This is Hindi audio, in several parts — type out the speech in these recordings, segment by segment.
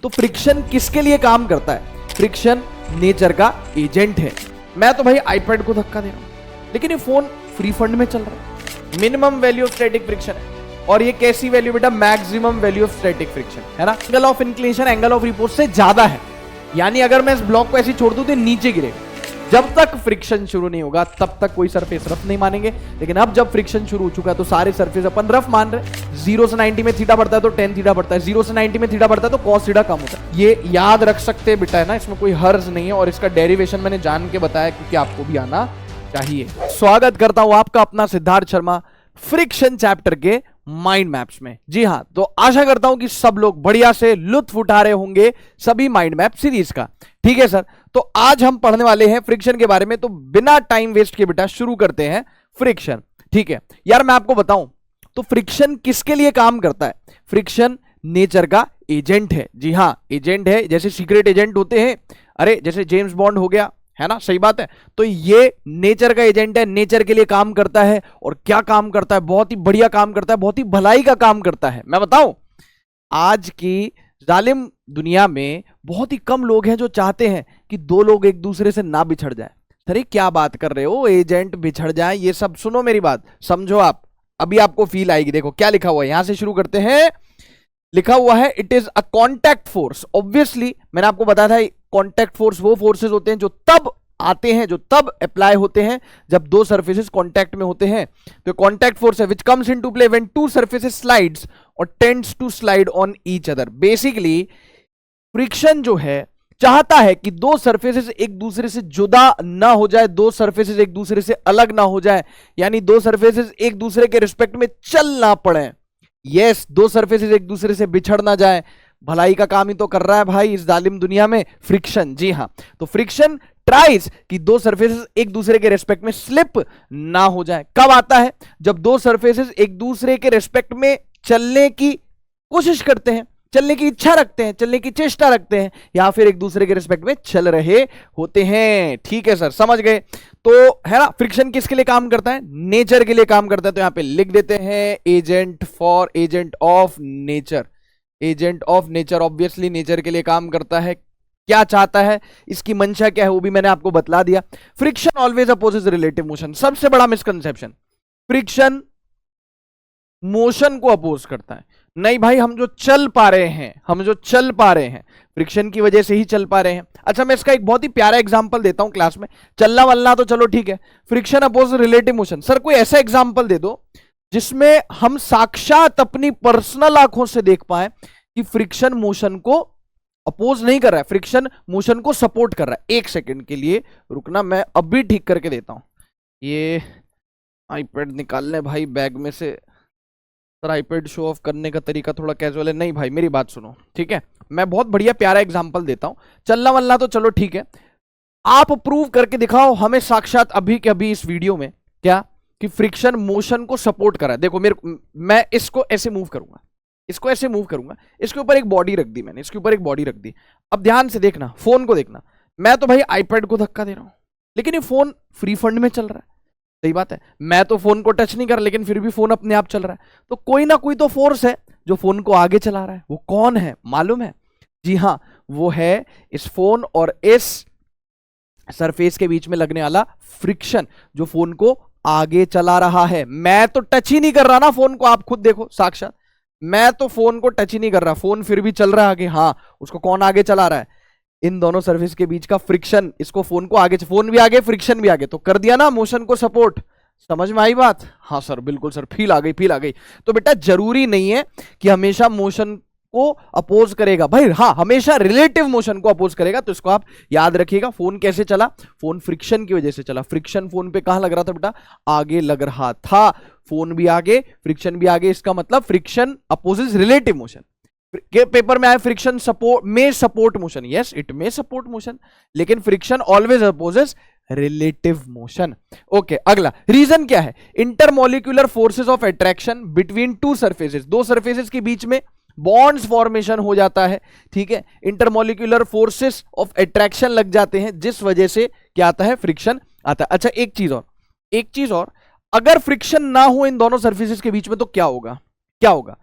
तो फ्रिक्शन किसके लिए काम करता है? फ्रिक्शन नेचर का एजेंट है। मैं तो भाई आईपैड को धक्का दे रहा हूं, लेकिन ये फोन फ्री फंड में चल रहा है। Minimum value of static friction है, और ये कैसी वैल्यू बेटा? Maximum value of static friction, है ना। Angle of inclination angle of report से ज्यादा है, यानी अगर मैं इस ब्लॉक को ऐसे छोड़ दूं तो नीचे गिरेगा। जब तक फ्रिक्शन शुरू नहीं होगा तब तक कोई सरफेस रफ नहीं मानेंगे, लेकिन अब जब फ्रिक्शन शुरू हो चुका है तो सारे सरफेस अपन रफ मान रहे। 0 से 90 में थीटा बढ़ता है तो tan थीटा बढ़ता है, 0 से 90 में थीटा बढ़ता है तो cos थीटा कम होता है। ये याद रख सकते हैं बेटा, है ना, इसमें कोई हर्ज नहीं है। और इसका डेरिवेशन मैंने जान के बताया क्योंकि आपको भी आना चाहिए। स्वागत करता हूं आपका अपना सिद्धार्थ शर्मा फ्रिक्शन चैप्टर के माइंड मैप्स में। जी हां, तो आशा करता हूं कि सब लोग बढ़िया से लुत्फ उठा रहे होंगे सभी माइंड मैप सीरीज का। ठीक है सर, तो आज हम पढ़ने वाले हैं फ्रिक्शन के बारे में, तो बिना टाइम वेस्ट किए बेटा शुरू करते हैं फ्रिक्शन। ठीक है यार, मैं आपको बताऊं तो फ्रिक्शन किसके लिए काम करता है? फ्रिक्शन नेचर का एजेंट है। जी हां, एजेंट है, जैसे सीक्रेट एजेंट होते हैं, अरे जैसे जेम्स बॉन्ड हो गया, है ना, सही बात है। तो ये नेचर का एजेंट है, नेचर के लिए काम करता है। और क्या काम करता है? बहुत ही बढ़िया काम करता है, बहुत ही भलाई का काम करता है। मैं बताऊं, आज की जालिम दुनिया में बहुत ही कम लोग हैं जो चाहते हैं कि दो लोग एक दूसरे से ना बिछड़ जाए। अरे क्या बात कर रहे हो, एजेंट बिछड़ जाए, ये सब सुनो मेरी बात, समझो आप, अभी आपको फील आएगी। देखो क्या लिखा हुआ है, यहां से शुरू करते हैं। लिखा हुआ है it is a contact force. Obviously मैंने आपको बताया था कॉन्टैक्ट फोर्स वो फोर्सेस होते हैं जो तब आते हैं, जो तब अप्लाई होते हैं जब दो सरफेसेस कांटेक्ट में होते हैं। तो कॉन्टैक्ट फोर्स है which comes into play when two surfaces slides और tends to slide on each other. Basically friction जो है चाहता है कि दो सरफेसेस एक दूसरे से जुदा ना हो जाए, दो सरफेसेस एक दूसरे से अलग ना हो जाए, यानी दो सरफेसेस एक दूसरे के रिस्पेक्ट में चल ना पड़े। यस, दो सरफेसेस एक दूसरे से बिछड़ ना जाए। भलाई का काम ही तो कर रहा है भाई इस जालिम दुनिया में फ्रिक्शन। जी हां, तो फ्रिक्शन ट्राइज कि दो सरफेसेस एक दूसरे के रेस्पेक्ट में स्लिप ना हो जाए। कब आता है? जब दो सरफेसेस एक दूसरे के रेस्पेक्ट में चलने की कोशिश करते हैं, चलने की इच्छा रखते हैं, चलने की चेष्टा रखते हैं, या फिर एक दूसरे के रेस्पेक्ट में चल रहे होते हैं। ठीक है सर, समझ गए। तो है ना, फ्रिक्शन किसके लिए काम करता है? नेचर के लिए काम करता है। तो यहां पे लिख देते हैं agent for agent of nature. Agent of nature obviously nature के लिए काम करता है। क्या चाहता है, इसकी मंशा क्या है, वो भी मैंने आपको बतला दिया। Friction always opposes relative motion. सबसे बड़ा मिसकंसेप्शन, फ्रिक्शन मोशन को अपोज करता है। नहीं भाई, हम जो चल पा रहे हैं फ्रिक्शन की वजह से ही चल पा रहे हैं। अच्छा, मैं इसका एक बहुत ही प्यारा एग्जांपल देता हूं क्लास में। चलना वलना तो चलो ठीक है, friction oppose relative motion. Sir कोई ऐसा एग्जांपल दे दो जिसमें हम साक्षात अपनी पर्सनल आंखों से देख पाए कि फ्रिक्शन मोशन को अपोज नहीं कर रहा है, फ्रिक्शन मोशन को सपोर्ट कर रहा है। एक सेकंड के लिए रुकना, मैं अभी ठीक करके देता हूं। ये आईपैड निकालने भाई बैग में से। सर आईपैड शो ऑफ करने का तरीका थोड़ा कैजुअल है। नहीं भाई, मेरी बात सुनो, ठीक है, मैं बहुत बढ़िया प्यारा एग्जांपल देता हूं। चलना वलना तो चलो ठीक है, आप प्रूव करके दिखाओ हमें साक्षात अभी के अभी इस वीडियो में क्या कि फ्रिक्शन मोशन को सपोर्ट कर रहा है। देखो मैं इसको ऐसे मूव करूंगा, इसको ऐसे मूव करूंगा, इसके ऊपर एक बॉडी रख दी मैंने, इसके ऊपर एक बॉडी रख दी। अब ध्यान से देखना, फोन को देखना। मैं तो भाई आईपैड को धक्का दे रहा हूं, लेकिन ये फोन फ्री फंड में चल रहा है। सही बात है, मैं तो फोन को टच नहीं कर रहा, लेकिन फिर भी फोन अपने आप चल रहा है। तो कोई ना कोई तो फोर्स है जो फोन को आगे चला रहा है। वो कौन है मालूम है? जी हां, वो है इस फोन और इस सरफेस के बीच में लगने वाला फ्रिक्शन, जो फोन को आगे चला रहा है। मैं तो टच ही नहीं कर रहा ना फोन को, आप खुद देखो साक्षात, मैं तो फोन को टच ही नहीं कर रहा, फोन फिर भी चल रहा है आगे। हाँ, उसको कौन आगे चला रहा है? इन दोनों सरफेस के बीच का फ्रिक्शन इसको फोन को आगे, फोन भी आगे फ्रिक्शन भी आगे, तो कर दिया ना मोशन को सपोर्ट। समझ में आई बात? हाँ सर, बिल्कुल सर, फील आ गई। तो बेटा जरूरी नहीं है कि हमेशा मोशन को अपोज करेगा भाई, हाँ हमेशा रिलेटिव मोशन को अपोज करेगा। तो इसको आप याद रखिएगा। फोन कैसे चला? फोन फ्रिक्शन की वजह से चला। फ्रिक्शन फोन पे कहां लग रहा था बेटा? आगे लग रहा था। फोन भी आगे, फ्रिक्शन भी आगे, इसका मतलब फ्रिक्शन अपोजेस रिलेटिव मोशन। के पेपर में आया फ्रिक्शन सपोर्ट में सपोर्ट मोशन। यस, इट में सपोर्ट मोशन, लेकिन friction always opposes relative motion. Okay, अगला रीजन क्या है? Intermolecular forces of attraction between two surfaces. दो सरफेसेस के बीच में बॉन्ड्स फॉर्मेशन हो जाता है। ठीक है, इंटरमोलिक्यूलर फोर्सेस ऑफ अट्रैक्शन लग जाते हैं, जिस वजह से क्या आता है? फ्रिक्शन आता है। अच्छा, एक चीज और, अगर फ्रिक्शन ना हो इन दोनों सरफेसेस के बीच में तो क्या होगा?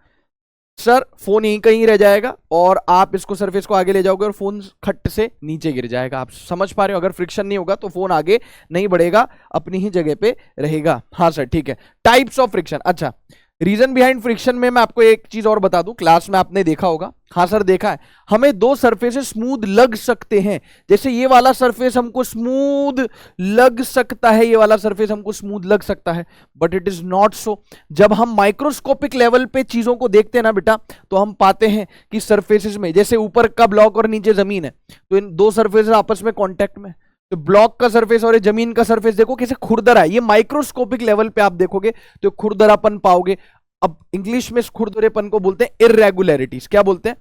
सर फोन यहीं कहीं रह जाएगा और आप इसको सरफेस को आगे ले जाओगे और फोन खट से नीचे गिर जाएगा। आप समझ पा रहे हो? अगर फ्रिक्शन नहीं होगा तो फोन आगे नहीं बढ़ेगा, अपनी ही जगह पे रहेगा। हाँ सर ठीक है। टाइप्स ऑफ फ्रिक्शन, अच्छा रीजन बिहाइंड फ्रिक्शन में मैं आपको एक चीज और बता दूं, क्लास में आपने देखा होगा, हाँ सर देखा है, हमें दो सरफेसेस स्मूथ लग सकते हैं। जैसे ये वाला सरफेस हमको स्मूथ लग सकता है, ये वाला सरफेस हमको स्मूथ लग सकता है, but it is not so. जब हम माइक्रोस्कोपिक लेवल पे चीजों को देखते हैं ना बेटा, तो हम पाते हैं कि सरफेसेस में, जैसे ऊपर का ब्लॉक और नीचे जमीन है, तो इन दो सरफेसेस आपस में कॉन्टेक्ट में, तो ब्लॉक का सरफेस और जमीन का सरफेस देखो कैसे खुरदरा है। ये माइक्रोस्कोपिक लेवल पे आप देखोगे तो खुरदरापन पाओगे। अब इंग्लिश में इस खुरदरेपन को बोलते हैं इररेगुलरिटीज। क्या बोलते हैं?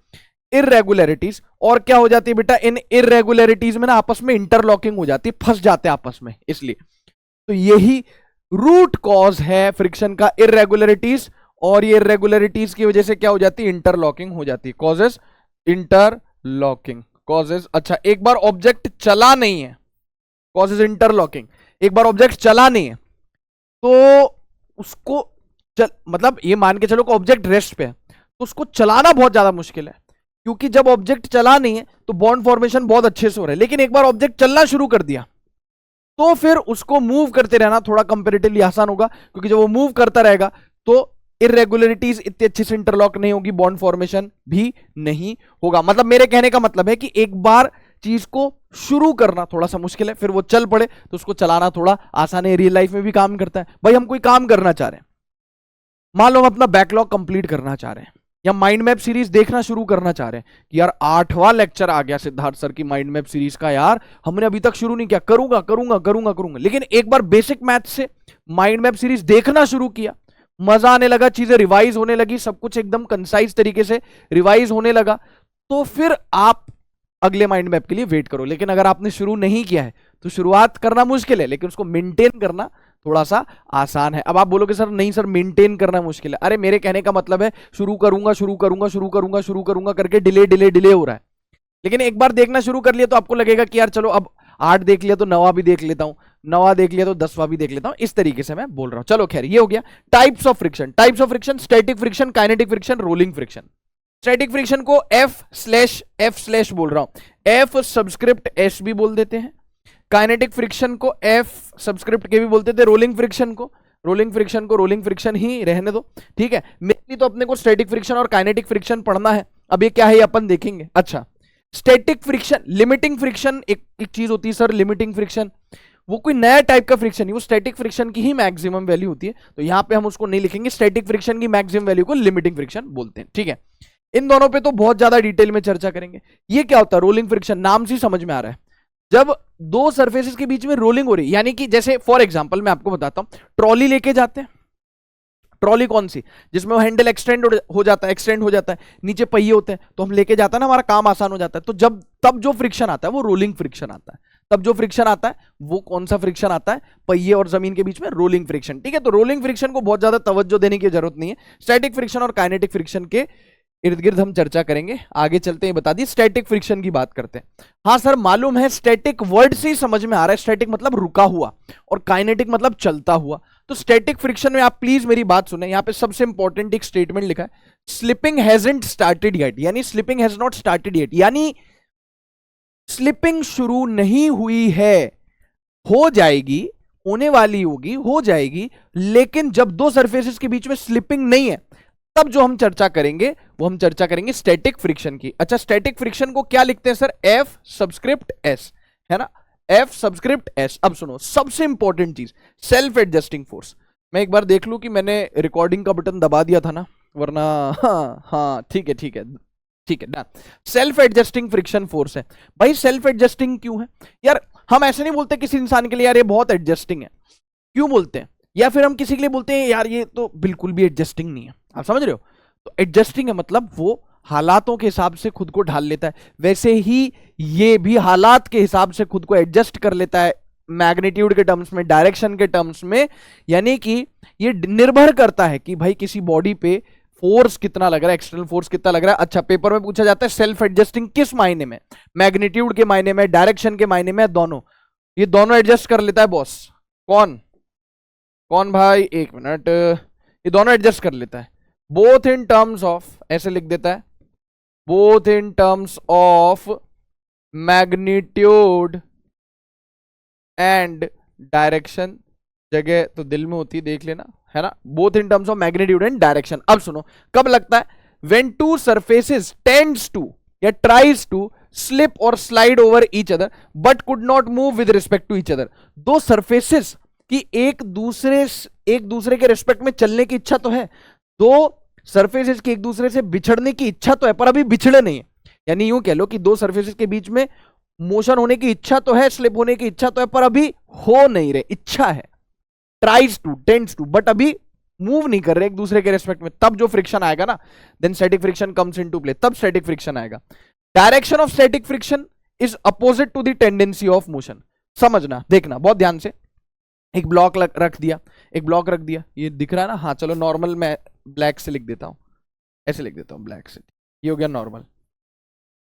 इररेगुलरिटीज। और क्या हो जाती है बेटा, इन इररेगुलरिटीज में ना आपस में इंटरलॉकिंग हो जाती है, फंस जाते हैं आपस में, इसलिए। तो यही रूट कॉज है फ्रिक्शन का, इररेगुलरिटीज। और ये इररेगुलरिटीज की वजह से क्या हो जाती है? इंटरलॉकिंग हो जाती है। Causes interlocking, causes. अच्छा एक बार ऑब्जेक्ट चला नहीं है, कॉजेस इंटरलॉकिंग। एक बार ऑब्जेक्ट चला नहीं है तो उसको मतलब ये मान के चलो कि ऑब्जेक्ट रेस्ट पे है, तो उसको चलाना बहुत ज्यादा मुश्किल है, क्योंकि जब ऑब्जेक्ट चला नहीं है तो बॉन्ड फॉर्मेशन बहुत अच्छे से हो रहा है। लेकिन एक बार ऑब्जेक्ट चलना शुरू कर दिया तो फिर उसको मूव करते रहना थोड़ा कंपैरेटिवली आसान होगा, क्योंकि जब वो मूव करता रहेगा तो इररेगुलरिटीज इतने अच्छे से इंटरलॉक नहीं होगी, बॉन्ड फॉर्मेशन भी नहीं होगा। मतलब मेरे कहने का मतलब है कि एक बार चीज को शुरू करना थोड़ा सा मुश्किल है, फिर वो चल पड़े तो उसको चलाना थोड़ा आसान है। रियल लाइफ में भी काम करता है। भाई हम कोई काम करना चाह रहे हैं, मान लो हम अपना बैकलॉग कंप्लीट करना चाह रहे हैं, या माइंड मैप सीरीज देखना शुरू करना चाह रहे हैं कि यार 8वां लेक्चर आ गया सिद्धार्थ सर की माइंड मैप सीरीज का, यार हमने अभी तक शुरू नहीं किया, करूंगा करूंगा करूंगा करूंगा। लेकिन एक बार बेसिक मैथ से माइंड मैप सीरीज देखना शुरू किया, मजा आने लगा, चीजें रिवाइज होने लगी, सब कुछ एकदम कंसाइज तरीके से रिवाइज होने लगा, तो फिर आप अगले माइंड मैप के लिए वेट करो। लेकिन अगर आपने शुरू नहीं किया है तो शुरुआत करना मुश्किल है, लेकिन उसको मेंटेन करना थोड़ा सा आसान है। अब आप बोलोगे सर नहीं सर मेंटेन करना मुश्किल है। अरे मेरे कहने का मतलब है शुरू करूंगा शुरू करूंगा शुरू करूंगा शुरू करूंगा करके डिले डिले डिले हो रहा है। लेकिन एक बार देखना शुरू कर लिया तो आपको लगेगा कि यार चलो अब 8 देख लिया तो 9वां भी देख लेता हूं, 9वां देख लिया तो 10वां भी देख लेता हूं। इस तरीके से मैं बोल रहा हूं। चलो खैर ये हो गया types of friction. Types of friction, static friction, kinetic friction, rolling friction. Static friction को F/F/ बोल रहा हूं, F सबस्क्रिप्ट S भी बोल देते हैं। काइनेटिक फ्रिक्शन को F सबस्क्रिप्ट के भी बोलते थे। रोलिंग फ्रिक्शन को रोलिंग फ्रिक्शन ही रहने दो, ठीक है। मेनली तो अपने को स्टैटिक फ्रिक्शन और काइनेटिक फ्रिक्शन पढ़ना है। अब ये क्या है ये अपन देखेंगे। अच्छा स्टैटिक फ्रिक्शन, लिमिटिंग फ्रिक्शन एक चीज होती है सर, लिमिटिंग फ्रिक्शन वो कोई नया टाइप का फ्रिक्शन नहीं, वो स्टैटिक फ्रिक्शन की ही मैक्सिमम वैल्यू होती है, तो यहां पे हम उसको नहीं लिखेंगे। स्टैटिक फ्रिक्शन की मैक्सिमम वैल्यू को लिमिटिंग फ्रिक्शन बोलते हैं, ठीक है। इन दोनों पे तो बहुत ज्यादा डिटेल में चर्चा करेंगे। ये क्या होता है रोलिंग फ्रिक्शन, नाम से समझ में आ रहा है, जब दो सरफेसेस के बीच में रोलिंग हो रही है, यानी कि जैसे फॉर एग्जांपल मैं आपको बताता हूं, ट्रॉली लेके जाते हैं, ट्रॉली कौन सी जिसमें वो हैंडल एक्सटेंड हो जाता है, नीचे पहिए होते हैं, तो हम लेके जाते हैं ना, हमारा काम आसान हो जाता है। तो जब तब जो फ्रिक्शन आता है वो रोलिंग फ्रिक्शन आता है। तब जो फ्रिक्शन आता है वो कौन सा फ्रिक्शन आता है? पहिए और जमीन के बीच में रोलिंग फ्रिक्शन, ठीक है। तो रोलिंग फ्रिक्शन को बहुत ज्यादा तवज्जो देने की जरूरत नहीं है। स्टैटिक फ्रिक्शन और काइनेटिक फ्रिक्शन के इर्द गिर्द हम चर्चा करेंगे। आगे चलते हैं बता दी स्टैटिक फ्रिक्शन की बात करते हैं। हाँ सर मालूम है, स्टैटिक वर्ड से ही समझ में आ रहा है, स्टैटिक मतलब रुका हुआ और काइनेटिक मतलब चलता हुआ। तो स्टैटिक फ्रिक्शन में आप प्लीज मेरी बात सुने, यहां पे सबसे इंपॉर्टेंट एक स्टेटमेंट लिखा है, स्लिपिंग हैजंट स्टार्टेड येट, यानी slipping has not started yet, यानी स्लिपिंग शुरू नहीं हुई है, हो जाएगी, होने वाली होगी, हो जाएगी। लेकिन जब दो सरफेसेस के बीच में स्लिपिंग नहीं है तब जो हम चर्चा करेंगे वो हम चर्चा करेंगे स्टैटिक फ्रिक्शन की। अच्छा स्टैटिक फ्रिक्शन को क्या लिखते हैं सर? F सबस्क्रिप्ट S, है ना, F सबस्क्रिप्ट S। अब सुनो सबसे इंपॉर्टेंट चीज, सेल्फ एडजस्टिंग फोर्स। मैं एक बार देख लूं कि मैंने रिकॉर्डिंग का बटन दबा दिया था ना, वरना हाँ ठीक है ना। सेल्फ एडजस्टिंग फ्रिक्शन फोर्स है। भाई सेल्फ एडजस्टिंग क्यों है यार? हम ऐसे नहीं बोलते किसी इंसान के लिए यार ये बहुत एडजस्टिंग है, क्यों बोलते हैं? या फिर हम किसी के लिए बोलते हैं यार ये तो बिल्कुल भी एडजस्टिंग नहीं है, आप समझ रहे हो? तो एडजस्टिंग है मतलब वो हालातों के हिसाब से खुद को ढाल लेता है, वैसे ही ये भी हालात के हिसाब से खुद को एडजस्ट कर लेता है, मैग्नीट्यूड के टर्म्स में, डायरेक्शन के टर्म्स में। यानी कि ये निर्भर करता है कि भाई किसी बॉडी पे फोर्स कितना लग रहा है, एक्सटर्नल फोर्स कितना लग रहा है। अच्छा पेपर में पूछा जाता है सेल्फ एडजस्टिंग किस मायने में, मैग्नीट्यूड के मायने में, डायरेक्शन के मायने में, दोनों, ये दोनों एडजस्ट कर लेता है बॉस। कौन भाई, एक मिनट, ये दोनों एडजस्ट कर लेता है बोथ इन टर्म्स ऑफ, ऐसे लिख देता है, both in terms of magnitude and direction, जगह तो दिल में होती है, देख लेना, है ना, both in terms of magnitude and direction. अब सुनो, कब लगता है, when two surfaces tends to या ट्राइज टू स्लिप और slide over each other but could not move with respect to each other. दो सरफेसेस की एक दूसरे के रिस्पेक्ट में चलने की इच्छा तो है, दो सरफेसेस की एक दूसरे से बिछड़ने की इच्छा तो है, पर अभी बिछड़े नहीं है। यानी यूं कह लो कि दो सरफेसेस के बीच में मोशन होने की इच्छा तो है, स्लिप होने की इच्छा तो है, पर अभी हो नहीं रहे, इच्छा है, tries to, tends to, but अभी मूव नहीं कर रहे एक दूसरे के रिस्पेक्ट में। तब जो फ्रिक्शन आएगा ना, then static friction comes into play, तब स्टैटिक फ्रिक्शन आएगा। Direction of static friction is opposite to the tendency of motion. समझना, देखना बहुत ध्यान से। एक ब्लॉक रख दिया, एक ब्लॉक रख दिया, ये दिख रहा है ना, हाँ चलो नॉर्मल मैं ब्लैक से लिख देता हूं, ऐसे लिख देता हूं ब्लैक से, ये हो गया नॉर्मल।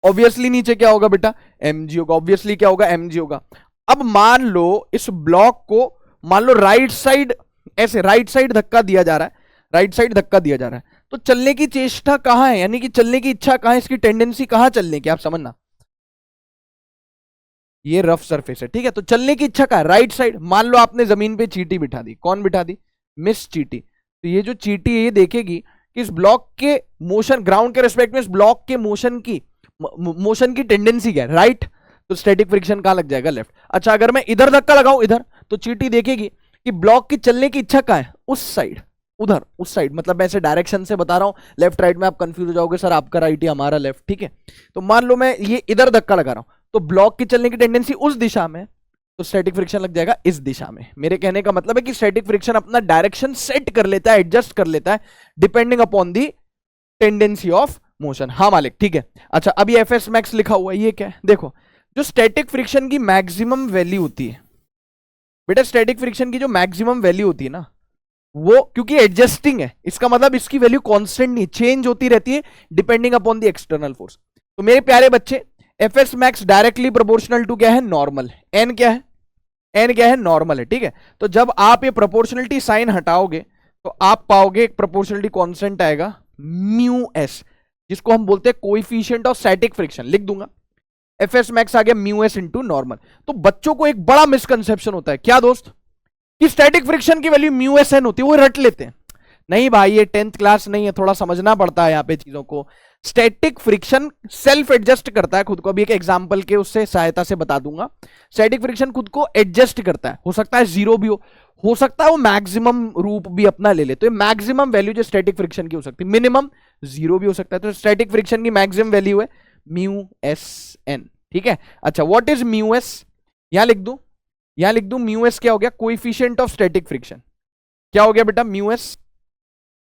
ऑब्वियसली नीचे क्या होगा बेटा, mg होगा, ऑब्वियसली क्या होगा, mg होगा। अब मान लो इस ब्लॉक को, मान लो राइट साइड, ऐसे राइट साइड धक्का दिया जा रहा है, राइट साइड धक्का दिया जा रहा है, तो चलने की चेष्टा कहां है, यानी कि चलने की इच्छा कहां है, इसकी टेंडेंसी कहां चलने की, आप समझना। ये रफ सरफेस है, ठीक है, तो चलने की इच्छा कहां है, राइट साइड। मान लो आपने जमीन पे चींटी बिठा दी, कौन बिठा दी, मिस चींटी। तो ये जो चींटी है ये देखेगी कि इस ब्लॉक के मोशन, ग्राउंड के रिस्पेक्ट में इस ब्लॉक के मोशन की टेंडेंसी क्या है, राइट। तो स्टैटिक फ्रिक्शन कहां लग जाएगा, लेफ्ट। अच्छा, अगर मैं इधर धक्का लगाऊं, इधर, तो चींटी देखेगी कि ब्लॉक की चलने की इच्छा कहां है, उस साइड, उधर, उस साइड। मतलब मैं ऐसे डायरेक्शन से बता रहा हूं, लेफ्ट राइट में आप कंफ्यूज हो जाओगे, सर आपका राइट या हमारा लेफ्ट, ठीक है। तो मान लो मैं ये इधर धक्का लगा रहा हूं, तो ब्लॉक की चलने की टेंडेंसी उस दिशा में, तो स्टैटिक फ्रिक्शन लग जाएगा इस दिशा में। मेरे कहने का मतलब है कि स्टैटिक फ्रिक्शन अपना डायरेक्शन सेट कर लेता है, एडजस्ट कर लेता है, depending upon the tendency of motion. हाँ मालिक, ठीक है। अच्छा, अभी एफ एस मैक्स लिखा हुआ है, ये क्या है, देखो, जो स्टैटिक फ्रिक्शन की मैक्सिमम वैल्यू होती है बेटा, स्टैटिक फ्रिक्शन की जो मैक्सिमम वैल्यू होती है ना, वो क्योंकि एडजस्टिंग है, इसका मतलब इसकी वैल्यू कांस्टेंट नहीं, चेंज होती रहती है depending upon the external force. तो मेरे प्यारे बच्चे, F S max directly proportional to क्या है, नॉर्मल। एन क्या है, एन क्या है, नॉर्मल है, ठीक है। तो जब आप ये प्रोपोर्शनलिटी साइन हटाओगे तो आप पाओगे एक प्रोपोर्शनलिटी कांस्टेंट आएगा, म्यू एस, जिसको हम बोलते हैं कोएफिशिएंट ऑफ स्टैटिक फ्रिक्शन। लिख दूंगा, एफ एस मैक्स आ गया म्यू एस इंटू नॉर्मल। तो बच्चों को एक बड़ा मिसकंसेप्शन होता है, क्या दोस्त, कि स्टैटिक फ्रिक्शन की वैल्यू म्यू एस एन होती है, वो रट लेते हैं। नहीं भाई, ये 10th क्लास नहीं है, थोड़ा समझना पड़ता है यहाँ पे चीजों को। स्टैटिक फ्रिक्शन सेल्फ एडजस्ट करता है खुद को। अभी एक एग्जांपल के उससे सहायता से बता दूंगा। स्टैटिक फ्रिक्शन खुद को एडजस्ट करता है, हो सकता है जीरो भी हो सकता है वो मैक्सिमम रूप भी अपना ले ले। तो ये मैक्सिमम वैल्यू जो स्टैटिक फ्रिक्शन की हो सकती है, मिनिमम जीरो भी हो सकता है। तो स्टैटिक फ्रिक्शन की मैक्सिमम वैल्यू है म्यू एस एन, ठीक है। अच्छा, व्हाट इज म्यू एस, यहां लिख दूं, यहां लिख दूं, म्यू एस क्या हो गया, कोएफिशिएंट ऑफ स्टैटिक फ्रिक्शन। क्या हो गया बेटा, म्यू एस,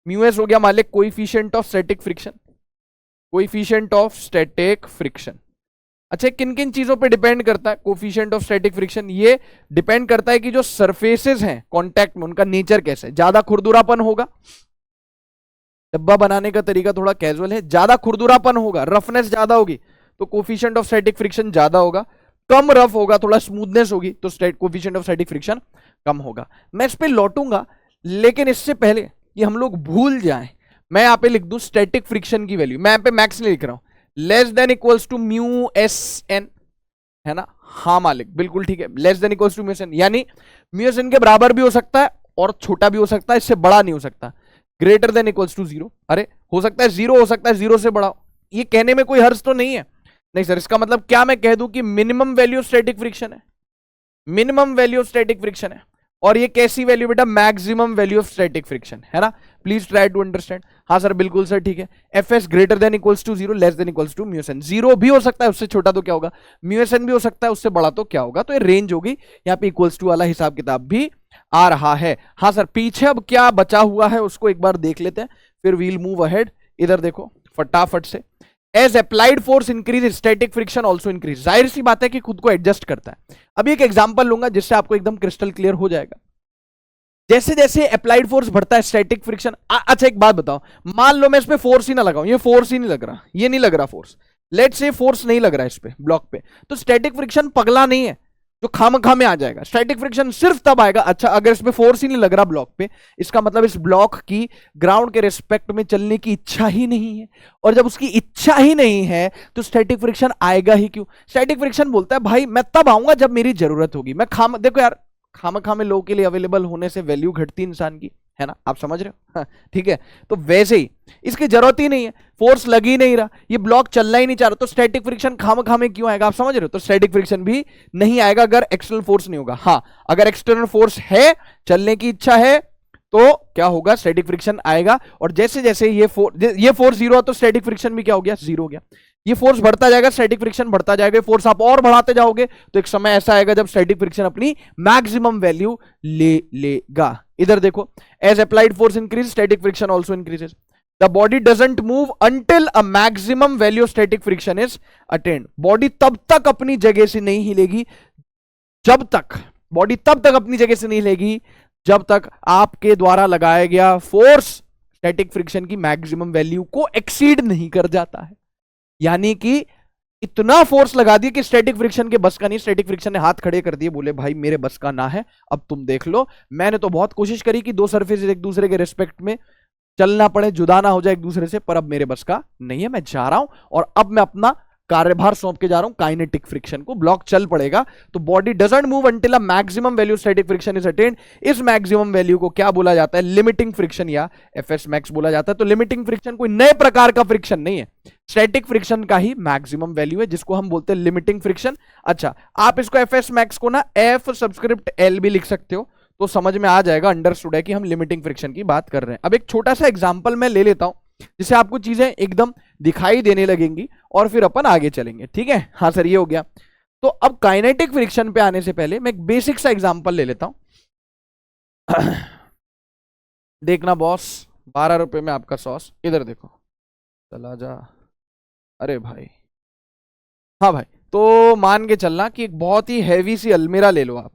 म्यू एस हो गया मालिक coefficient of static friction, coefficient of static friction. अच्छा, किन किन चीजों पे डिपेंड करता है कोएफिशिएंट ऑफ स्टैटिक फ्रिक्शन, ये डिपेंड करता है कि जो सरफेसेस हैं कांटेक्ट में उनका नेचर कैसा है। ज्यादा खुरदुरापन होगा, डब्बा बनाने का तरीका थोड़ा कैजुअल है, ज्यादा खुरदुरापन होगा, रफनेस ज्यादा होगी तो कोएफिशिएंट ऑफ स्टैटिक फ्रिक्शन ज्यादा होगा। कम रफ होगा, थोड़ा स्मूथनेस होगी तो कोएफिशिएंट ऑफ स्टैटिक फ्रिक्शन कम होगा। मैं इस पे लौटूंगा, लेकिन इससे पहले कि हम लोग भूल जाएं, मैं यहां पे लिख दूं स्टैटिक फ्रिक्शन की वैल्यू, मैं यहां पे मैक्स नहीं लिख रहा हूं, less than equals to mu S N, है ना। हाँ मालिक, बिल्कुल ठीक है, less than equals to mu S N, यानी म्यू एस एन के बराबर भी हो सकता है और छोटा भी हो सकता है, इससे बड़ा नहीं हो सकता। Greater than equals to zero, अरे हो सकता है जीरो, हो सकता है जीरो से बड़ा। ये कहने में कोई हर्ज तो नहीं है, नहीं सर, इसका मतलब क्या मैं कह दूं कि minimum value of static friction है, minimum value of static friction है। और ये कैसी वैल्यू बेटा, maximum value of static friction, है ना। Please try to understand. हाँ सर, बिल्कुल सर, ठीक है। F S greater than equals to zero, less than equals to mu S N. Zero भी हो सकता है, उससे छोटा तो क्या होगा, म्यू एस एन भी हो सकता है, उससे बड़ा तो क्या होगा। तो ये रेंज होगी, यहाँ पे इक्वल्स टू वाला हिसाब किताब भी आ रहा है। हाँ सर, पीछे अब क्या बचा हुआ है उसको एक बार देख लेते हैं, फिर वील मूव अहेड। इधर देखो फटाफट से, as applied force increase static friction also increase. जाहिर सी बात है कि खुद को एडजस्ट करता है। अभी एक एग्जांपल लूंगा जिससे आपको एकदम क्रिस्टल क्लियर हो जाएगा। जैसे जैसे अप्लाइड फोर्स बढ़ता है स्टैटिक फ्रिक्शन, अच्छा एक बात बताओ, मान लो मैं इस पे फोर्स ही ना लगाऊं, ये फोर्स ही नहीं लग रहा, ये नहीं लग रहा फोर्स, लेट्स से फोर्स नहीं लग रहा है इस पे ब्लॉक पे, तो स्टैटिक फ्रिक्शन पगला नहीं है, जो खामखा में आ जाएगा। स्टैटिक फ्रिक्शन सिर्फ तब आएगा, अच्छा अगर इसमें फोर्स ही नहीं लग रहा ब्लॉक पे, इसका मतलब इस ब्लॉक की ग्राउंड के रिस्पेक्ट में चलने की इच्छा ही नहीं है, और जब उसकी इच्छा ही नहीं है तो स्टैटिक फ्रिक्शन आएगा ही क्यों। स्टैटिक फ्रिक्शन बोलता है भाई मैं तब आऊंगा जब मेरी जरूरत होगी। मैं देखो यार, खामखा में लोगों के लिए अवेलेबल होने से वैल्यू घटती इंसान की, है ना, आप समझ रहे हो। हाँ, ठीक है, तो वैसे ही इसकी जरूरत ही नहीं है, फोर्स लग ही नहीं रहा, ये ब्लॉक चलना ही नहीं चाह रहा, तो स्टैटिक फ्रिक्शन खामखा में क्यों आएगा, आप समझ रहे हो। तो स्टैटिक फ्रिक्शन भी नहीं आएगा अगर एक्सटर्नल फोर्स नहीं होगा। हाँ, अगर एक्सटर्नल फोर्स है, चलने की इच्छा है, तो क्या होगा, स्टैटिक फ्रिक्शन आएगा। और जैसे जैसे ये फोर्स जीरो, तो स्टैटिक फ्रिक्शन भी क्या हो गया, जीरो हो गया। ये फोर्स बढ़ता जाएगा, स्टैटिक फ्रिक्शन बढ़ता जाएगा, फोर्स आप और बढ़ाते जाओगे तो एक समय ऐसा आएगा जब स्टैटिक फ्रिक्शन अपनी मैक्सिमम वैल्यू ले लेगा। इधर देखो, as applied force increase static friction also increases, the body doesn't move until a maximum value of static friction is attained. Body तब तक अपनी जगह से नहीं हिलेगी जब तक, बॉडी तब तक अपनी जगह से नहीं हिलेगी जब तक आपके द्वारा लगाया गया फोर्स स्टैटिक फ्रिक्शन की मैक्सिमम वैल्यू को एक्सीड नहीं कर जाता है। यानी कि इतना फोर्स लगा दिया कि स्टैटिक फ्रिक्शन के बस का नहीं, स्टैटिक फ्रिक्शन ने हाथ खड़े कर दिए, बोले भाई मेरे बस का ना है, अब तुम देख लो। मैंने तो बहुत कोशिश करी कि दो सरफेस एक दूसरे के रिस्पेक्ट में चलना पड़े, जुदा ना हो जाए एक दूसरे से, पर अब मेरे बस का नहीं है, मैं जा रहा हूं और अब मैं अपना कार्यभार सौंप के जा रहा हूं काइनेटिक फ्रिक्शन को, ब्लॉक चल पड़ेगा। तो body doesn't move until a maximum value static friction is attend. इस मैक्सिमम वैल्यू को क्या बोला जाता है, लिमिटिंग फ्रिक्शन या एफएस मैक्स बोला जाता है। तो लिमिटिंग फ्रिक्शन कोई नए प्रकार का फ्रिक्शन नहीं है, स्टैटिक फ्रिक्शन का ही मैक्सिमम वैल्यू है, जिसको हम बोलते हैं लिमिटिंग फ्रिक्शन। अच्छा, आप इसको एफएस मैक्स को ना एफ सब्सक्रिप्ट एल भी लिख सकते हो, तो समझ में आ जाएगा, अंडरस्टूड है कि हम लिमिटिंग फ्रिक्शन की बात कर रहे हैं। अब एक छोटा सा एग्जांपल मैं ले लेता हूं, जिससे आपको चीजें एकदम दिखाई देने लगेंगी और फिर अपन आगे चलेंगे, ठीक है। हाँ सर, ये हो गया। तो अब काइनेटिक फ्रिक्शन पे आने से पहले मैं एक बेसिक सा एग्जांपल ले लेता हूं। देखना बॉस, 12 रुपए में आपका सॉस, इधर देखो, चला जा, अरे भाई, हाँ भाई, तो मान के चलना कि एक बहुत ही हैवी सी अलमीरा ले लो आप,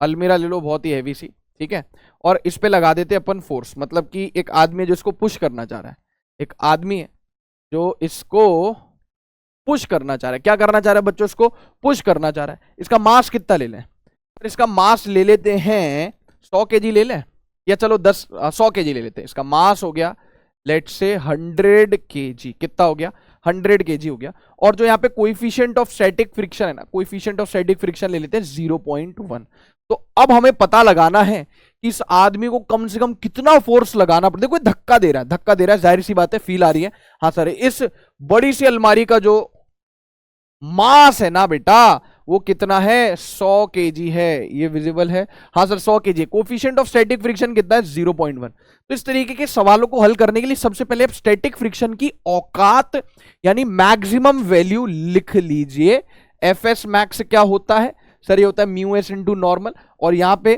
अलमीरा ले लो बहुत ही हैवी सी, ठीक है, और इस पे लगा देते अपन फोर्स, मतलब कि एक आदमी है जो इसको पुश करना चाह रहा है, एक आदमी है जो इसको पुश करना चाह रहा है। क्या करना चाह रहा है बच्चों, इसको पुश करना चाह रहा है। इसका मास कितना ले लें, इसका मास ले लेते हैं 100 केजी ले लें, या चलो 100 केजी ले लेते हैं। इसका मास हो गया लेट से 100 केजी, कितना हो गया, 100 केजी हो गया। और जो यहाँ पे कोएफिशिएंट ऑफ स्टैटिक फ्रिक्शन है ना, कोएफिशिएंट ऑफ स्टैटिक फ्रिक्शन ले लेते हैं 0.1। तो अब हमें पता लगाना है कि इस आदमी को कम से कम कितना फोर्स लगाना पड़ता है। देखो धक्का दे रहा है, धक्का दे रहा है, जाहिर सी बात है फील आ रही है। हाँ सर, इस बड़ी सी अलमारी का जो मास है ना बेटा, वो कितना है, 100 केजी है, ये विजिबल है। हाँ sir 100 KG. Coefficient of static friction कितना है, 0.1। तो इस तरीके के सवालों को हल करने के लिए सबसे पहले आप स्टैटिक फ्रिक्शन की औकात यानी मैक्सिमम वैल्यू लिख लीजिए। एफ एस मैक्स क्या होता है सर, ये होता है म्यू एस इंटू नॉर्मल, और यहाँ पे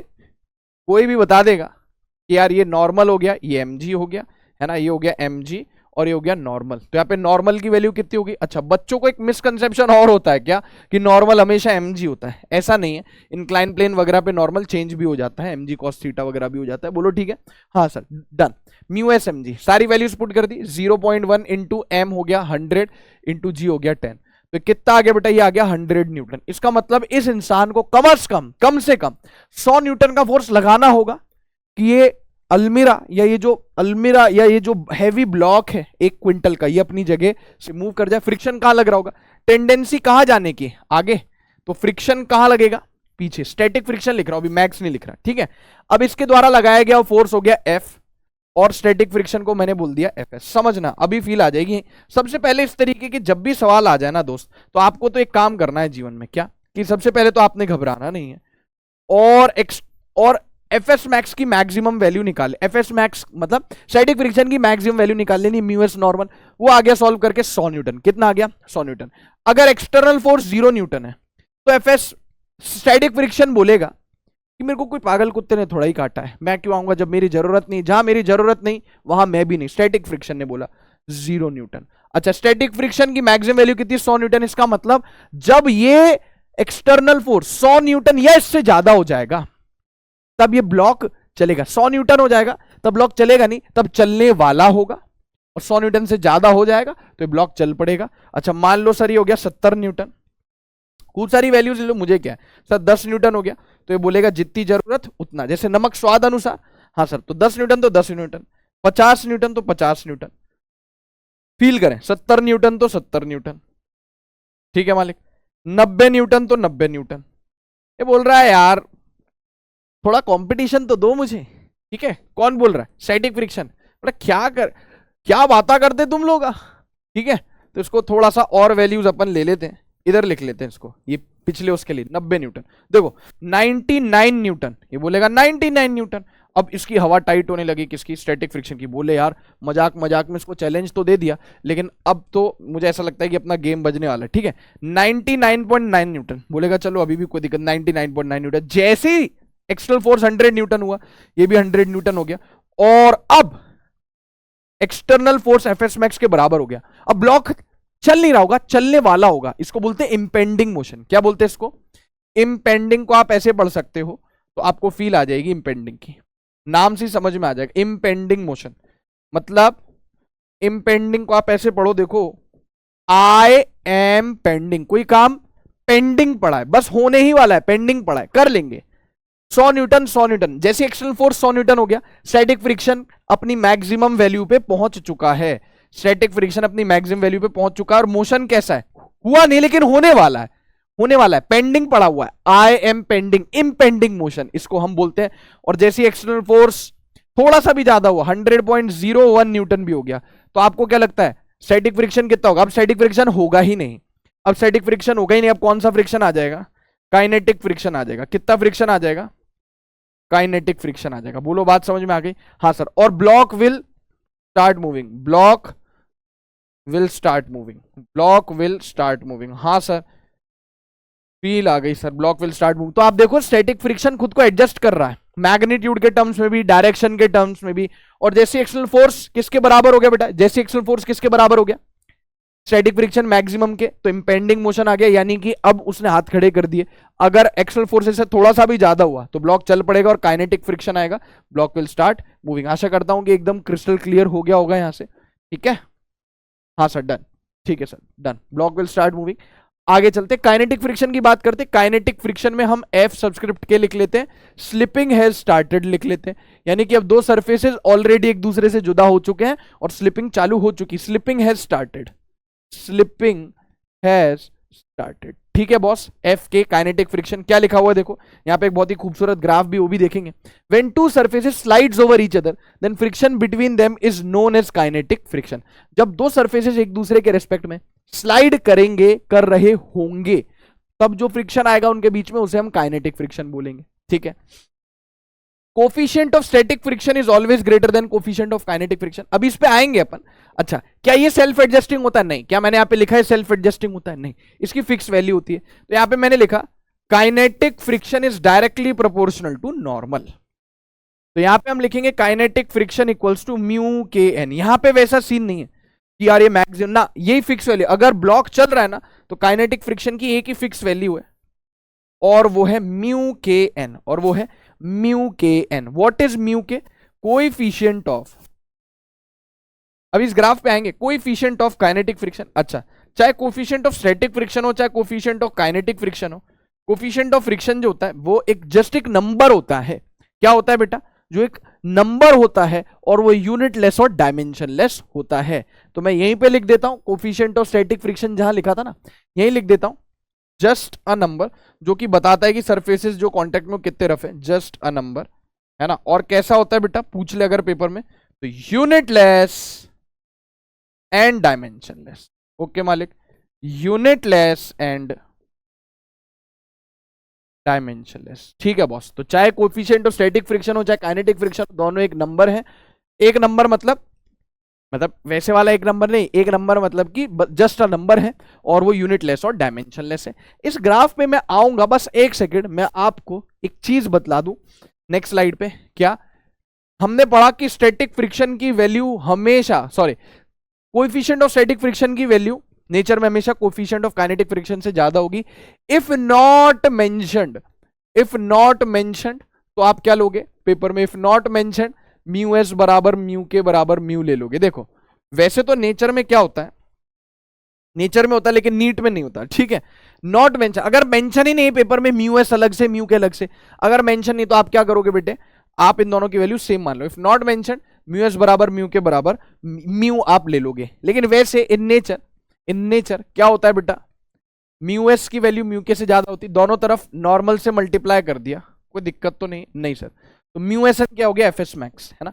कोई भी बता देगा कि यार ये नॉर्मल हो गया, ये एम जी हो गया, है ना, ये हो गया एम जी और ये हो गया नॉर्मल। तो यहाँ पे नॉर्मल की वैल्यू कितनी होगी। अच्छा, बच्चों को एक मिसकंसेप्शन और होता है क्या कि नॉर्मल हमेशा एमजी होता है, ऐसा नहीं है। इंक्लाइन प्लेन वगैरह पे नॉर्मल चेंज भी हो जाता है, एमजी कॉस थीटा वगैरह भी हो जाता है। बोलो ठीक है, हाँ sir done. Mu S M G सारी वैल्यूज पुट कर दी, 0.1 इंटू एम हो गया 100 इंटू जी हो गया 10। तो कितना आ गया बेटा, ये आ गया 100 न्यूटन। इसका मतलब इस इंसान को कम से कम 100 न्यूटन का फोर्स लगाना होगा कि ये अलमीरा या ये जो हैवी ब्लॉक है 1 क्विंटल का, ये अपनी जगह से मूव कर जाए। फ्रिक्शन कहां लग रहा होगा, टेंडेंसी कहां जाने की, आगे, तो फ्रिक्शन कहां लगेगा, पीछे। स्टैटिक फ्रिक्शन लिख रहा हूं, अभी मैक्स नहीं लिख रहा, ठीक है। अब इसके द्वारा लगाया गया फोर्स हो गया एफ, और स्टैटिक फ्रिक्शन को मैंने बोल दिया एफ एस। समझना, अभी फील आ जाएगी। सबसे पहले इस तरीके के जब भी सवाल आ जाए ना दोस्त, तो आपको तो एक काम करना है जीवन में, क्या कि सबसे पहले तो आपने घबराना नहीं है, और एफ एस मैक्स की मैक्सिमम वैल्यू निकाले। एफ एस मैक्स मतलब स्टैटिक फ्रिक्शन की मैक्सिमम वैल्यू निकाल लेनी, म्यू एस नॉर्मल, वो आ गया सॉल्व करके 100 न्यूटन। कितना आ गया, 100 न्यूटन। अगर एक्सटर्नल फोर्स 0 न्यूटन है तो एफ एस स्टैटिक फ्रिक्शन बोलेगा कि मेरे को कोई पागल कुत्ते ने थोड़ा ही काटा है, मैं क्यों आऊंगा जब मेरी जरूरत नहीं, जहां मेरी जरूरत नहीं वहां मैं भी नहीं। स्टैटिक फ्रिक्शन ने बोला 0 न्यूटन। अच्छा, स्टैटिक फ्रिक्शन की मैक्सिमम वैल्यू कितनी, 100 न्यूटन। इसका मतलब जब ये एक्सटर्नल फोर्स 100 न्यूटन या इससे ज्यादा हो जाएगा तब ये ब्लॉक चलेगा। 100 न्यूटन हो जाएगा तब ब्लॉक चलेगा नहीं, तब चलने वाला होगा। और 100 न्यूटन से ज्यादा हो जाएगा तो ये ब्लॉक चल पड़ेगा। अच्छा, मान लो सर ये हो गया 70 न्यूटन, खूब सारी वैल्यूज ले लो, मुझे क्या है सर 10 न्यूटन हो गया, तो ये बोलेगा जितनी जरूरत उतना, जैसे नमक स्वाद अनुसार। हाँ सर, तो 10 न्यूटन तो 10 न्यूटन, 50 न्यूटन तो 50 न्यूटन, फील करें 70 न्यूटन तो 70 न्यूटन, ठीक है मालिक, 90 न्यूटन तो 90 न्यूटन। ये बोल रहा है यार थोड़ा कंपटीशन तो दो मुझे, ठीक है। कौन बोल रहा है? Static friction. क्या बातें करते तुम लोग, ठीक है। तो इसको थोड़ा सा और वैल्यूज अपन ले लेते हैं, इधर लिख लेते हैं इसको, ये पिछले उसके लिए 90 न्यूटन, देखो 99 न्यूटन, ये बोलेगा 99 न्यूटन। अब इसकी हवा टाइट होने लगी, किसकी? स्टैटिक फ्रिक्शन की। बोले यार मजाक मजाक में इसको चैलेंज तो दे दिया, लेकिन अब तो मुझे ऐसा लगता है कि अपना गेम बजने वाला है, ठीक है। 99.9 न्यूटन, बोलेगा चलो अभी भी कोई दिक्कत, 99.9 न्यूटन। जैसे ही एक्सटर्नल फोर्स 100 न्यूटन हुआ, ये भी 100 न्यूटन हो गया, और अब एक्सटर्नल फोर्स एफएस मैक्स के बराबर हो गया। अब ब्लॉक चल नहीं रहा होगा, चलने वाला होगा, इसको बोलते हैं इंपेंडिंग मोशन। क्या बोलते हैं इसको? इंपेंडिंग को आप ऐसे पढ़ सकते हो, तो आपको फील आ जाएगी इंपेंडिंग की, नाम से समझ में आ जाएगा इंपेंडिंग मोशन। मतलब इंपेंडिंग को आप ऐसे पढ़ो, देखो आई एम पेंडिंग, कोई काम पेंडिंग पड़ा है, बस होने ही वाला है, पेंडिंग पड़ा है, कर लेंगे। 100 न्यूटन 100 न्यूटन, जैसे एक्सटर्नल फोर्स 100 न्यूटन हो गया, स्टैटिक फ्रिक्शन अपनी मैक्सिमम वैल्यू पे पहुंच चुका है, स्टैटिक फ्रिक्शन अपनी मैक्सिमम वैल्यू पे पहुंच चुका है। और मोशन कैसा है? हुआ नहीं लेकिन होने वाला है, होने वाला है, पेंडिंग पड़ा हुआ है, I am pending, impending motion इसको हम बोलते हैं। और जैसे एक्सटर्नल फोर्स थोड़ा सा भी ज्यादा हुआ, 100.01 न्यूटन भी हो गया, तो आपको क्या लगता है स्टैटिक फ्रिक्शन कितना होगा? अब स्टैटिक फ्रिक्शन होगा ही नहीं, अब स्टैटिक फ्रिक्शन होगा ही नहीं, अब कौन सा फ्रिक्शन आ जाएगा? काइनेटिक फ्रिक्शन आ जाएगा। कितना फ्रिक्शन आ जाएगा? काइनेटिक फ्रिक्शन आ जाएगा। बोलो बात समझ में आ गई? हाँ सर। और block will start moving, block will start moving, block will start moving. हाँ सर, फील आ गई sir, block will start moving. तो आप देखो स्टैटिक फ्रिक्शन खुद को एडजस्ट कर रहा है, मैग्नीट्यूड के टर्म्स में भी, डायरेक्शन के टर्म्स में भी। और जैसे एक्सटर्नल फोर्स किसके बराबर हो गया बेटा? जैसे एक्सटर्नल फोर्स किसके बराबर हो गया? स्टैटिक फ्रिक्शन मैक्सिमम के, तो इंपेंडिंग मोशन आ गया, यानी कि अब उसने हाथ खड़े कर दिए। अगर एक्सटर्नल फोर्सेस से थोड़ा सा भी ज्यादा हुआ तो ब्लॉक चल पड़ेगा और काइनेटिक फ्रिक्शन आएगा, ब्लॉक विल स्टार्ट मूविंग। आशा करता हूं कि एकदम क्रिस्टल क्लियर हो गया होगा यहां से, ठीक है। हाँ सर, डन, ठीक है sir, done, block will start moving. आगे चलते, काइनेटिक फ्रिक्शन की बात करते। काइनेटिक फ्रिक्शन में हम एफ सबस्क्रिप्ट के लिख लेते हैं, स्लिपिंग हैज स्टार्टेड लिख लेते हैं, यानी कि अब दो सरफेसेस ऑलरेडी एक दूसरे से जुदा हो चुके हैं और स्लिपिंग चालू हो चुकी, slipping has started, slipping has started, ठीक है boss. F K kinetic friction क्या लिखा हुआ है देखो, यहाँ पे एक बहुत ही खूबसूरत ग्राफ भी वो भी देखेंगे। When two surfaces slides over each other then friction between them is known as kinetic friction. जब दो सरफेसेस एक दूसरे के रेस्पेक्ट में स्लाइड करेंगे, कर रहे होंगे, तब जो फ्रिक्शन आएगा उनके बीच में उसे हम काइनेटिक फ्रिक्शन बोलेंगे, ठीक है। Coefficient of static friction is always greater than coefficient of kinetic friction. अभी इस पे आएंगे अपन। अच्छा, क्या ये सेल्फ एडजस्टिंग होता है? नहीं। क्या मैंने यहाँ पे लिखा है सेल्फ एडजस्टिंग होता है? नहीं, इसकी फिक्स वैल्यू होती है। तो यहाँ पे मैंने लिखा kinetic friction is directly proportional to normal, तो यहाँ पे हम लिखेंगे kinetic friction equals to mu K N. यहाँ पे वैसा सीन नहीं है कि यार ये मैक्सिमम ना, यही फिक्स वैल्यू। अगर ब्लॉक चल रहा है ना तो काइनेटिक फ्रिक्शन की एक ही फिक्स वैल्यू है और वो है म्यू के एन, और वो है mu K N. What is mu के? कोएफिशिएंट ऑफ, अब इस ग्राफ पे आएंगे, कोएफिशिएंट ऑफ काइनेटिक फ्रिक्शन। अच्छा, चाहे कोएफिशिएंट ऑफ स्टैटिक फ्रिक्शन हो चाहे कोएफिशिएंट ऑफ काइनेटिक फ्रिक्शन हो, कोएफिशिएंट ऑफ फ्रिक्शन जो होता है वो एक जस्ट एक नंबर होता है। क्या होता है बेटा? जो एक नंबर होता है और वो यूनिट लेस और डायमेंशन लेस होता है। तो मैं यहीं पे लिख देता हूं कोएफिशिएंट ऑफ स्टैटिक फ्रिक्शन, जहां लिखा था ना यहीं लिख देता हूं, जस्ट अ नंबर, जो कि बताता है कि सरफेसेस जो कांटेक्ट में कितने रफ है, जस्ट अ नंबर, है ना। और कैसा होता है बेटा, पूछ ले अगर पेपर में, तो unit less and dimension less. Okay मालिक, यूनिट लेस एंड डायमेंशनलेस, ठीक है बॉस। तो चाहे कोएफिशिएंट ऑफ स्टैटिक फ्रिक्शन हो चाहे काइनेटिक फ्रिक्शन, दोनों एक नंबर है। एक नंबर मतलब वैसे वाला एक नंबर नहीं, एक नंबर मतलब कि जस्ट अ नंबर है और वो यूनिट लेस और डायमेंशनलेस है। इस ग्राफ पे मैं आऊंगा, बस एक सेकंड, मैं आपको एक चीज बतला दूं नेक्स्ट स्लाइड पे। क्या हमने पढ़ा कि स्टैटिक फ्रिक्शन की वैल्यू हमेशा, sorry, coefficient of static friction की वैल्यू नेचर में हमेशा कोएफिशिएंट ऑफ काइनेटिक फ्रिक्शन से ज्यादा होगी। If not mentioned, if not mentioned, तो आप क्या लोगे पेपर में? If not mentioned, mu S बराबर म्यू के बराबर म्यू ले लोगे। देखो वैसे तो नेचर में क्या होता है, नेचर में होता है लेकिन नीट में नहीं होता, ठीक है। नॉट मेंशन, अगर मेंशन ही नहीं पेपर में म्यू एस अलग से म्यू के अलग से, अगर मेंशन नहीं तो आप क्या करोगे बेटे, आप इन दोनों की वैल्यू सेम मान लो। If not mention mu S बराबर म्यू के बराबर म्यू आप ले लोगे। लेकिन वैसे इन नेचर क्या होता है बेटा, म्यू एस की वैल्यू म्यू के से ज्यादा होती है, दोनों तरफ नॉर्मल से मल्टीप्लाई कर दिया, कोई दिक्कत तो नहीं सर। तो म्यू एस क्या हो गया, एफ एस मैक्स, है ना।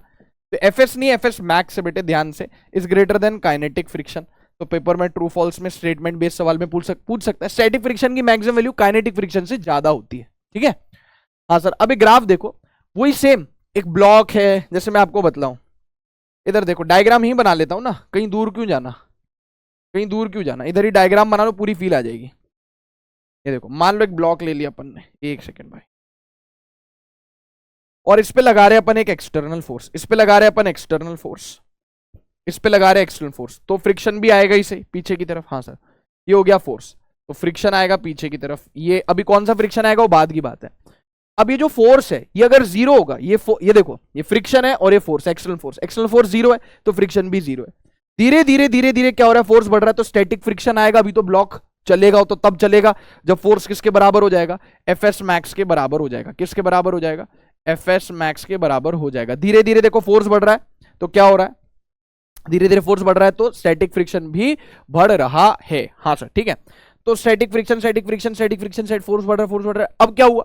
तो एफ एस नहीं एफ एस मैक्स से बेटे ध्यान से, is greater then kinetic friction. तो पेपर में ट्रू फॉल्स में स्टेटमेंट बेस्ड सवाल में पूछ सकता है, स्टैटिक फ्रिक्शन की मैक्सिमम वैल्यू काइनेटिक फ्रिक्शन से ज्यादा होती है, ठीक है। हाँ सर, अभी ग्राफ देखो, वही सेम एक ब्लॉक है, जैसे मैं आपको बतलाऊं, इधर देखो डायग्राम ही बना लेता हूं ना, कहीं दूर क्यों जाना, इधर ही डायग्राम बना लो, पूरी फील आ जाएगी। ये देखो, मान लो एक ब्लॉक ले लिया अपन ने, एक सेकेंड भाई, और इस पे लगा रहे अपन एक एक्सटर्नल फोर्स, इस पे लगा रहे अपन एक्सटर्नल फोर्स, इस पे लगा रहे एक्सटर्नल फोर्स, तो फ्रिक्शन भी आएगा इसे पीछे की तरफ। हाँ सर, ये हो गया फोर्स, तो फ्रिक्शन आएगा पीछे की तरफ। ये अभी कौन सा फ्रिक्शन आएगा वो बाद की बात है। अब ये जो फोर्स है ये अगर जीरो होगा, ये देखो, ये फ्रिक्शन है और ये फोर्स, एक्सटर्नल फोर्स जीरो है तो फ्रिक्शन भी जीरो है। धीरे धीरे क्या हो रहा है, फोर्स बढ़ रहा है, तो स्टैटिक फ्रिक्शन आएगा। अभी तो ब्लॉक चलेगा तो तब चलेगा जब फोर्स किसके बराबर हो जाएगा, एफ एस मैक्स के बराबर हो जाएगा। किसके बराबर हो जाएगा, एफ एस मैक्स के बराबर हो जाएगा। धीरे धीरे देखो फोर्स बढ़ रहा है, तो क्या हो रहा है, धीरे धीरे फोर्स बढ़ रहा है तो स्टैटिक फ्रिक्शन भी बढ़ रहा है। हाँ सर, ठीक है। तो स्टैटिक फ्रिक्शन फोर्स बढ़ रहा है। अब क्या हुआ,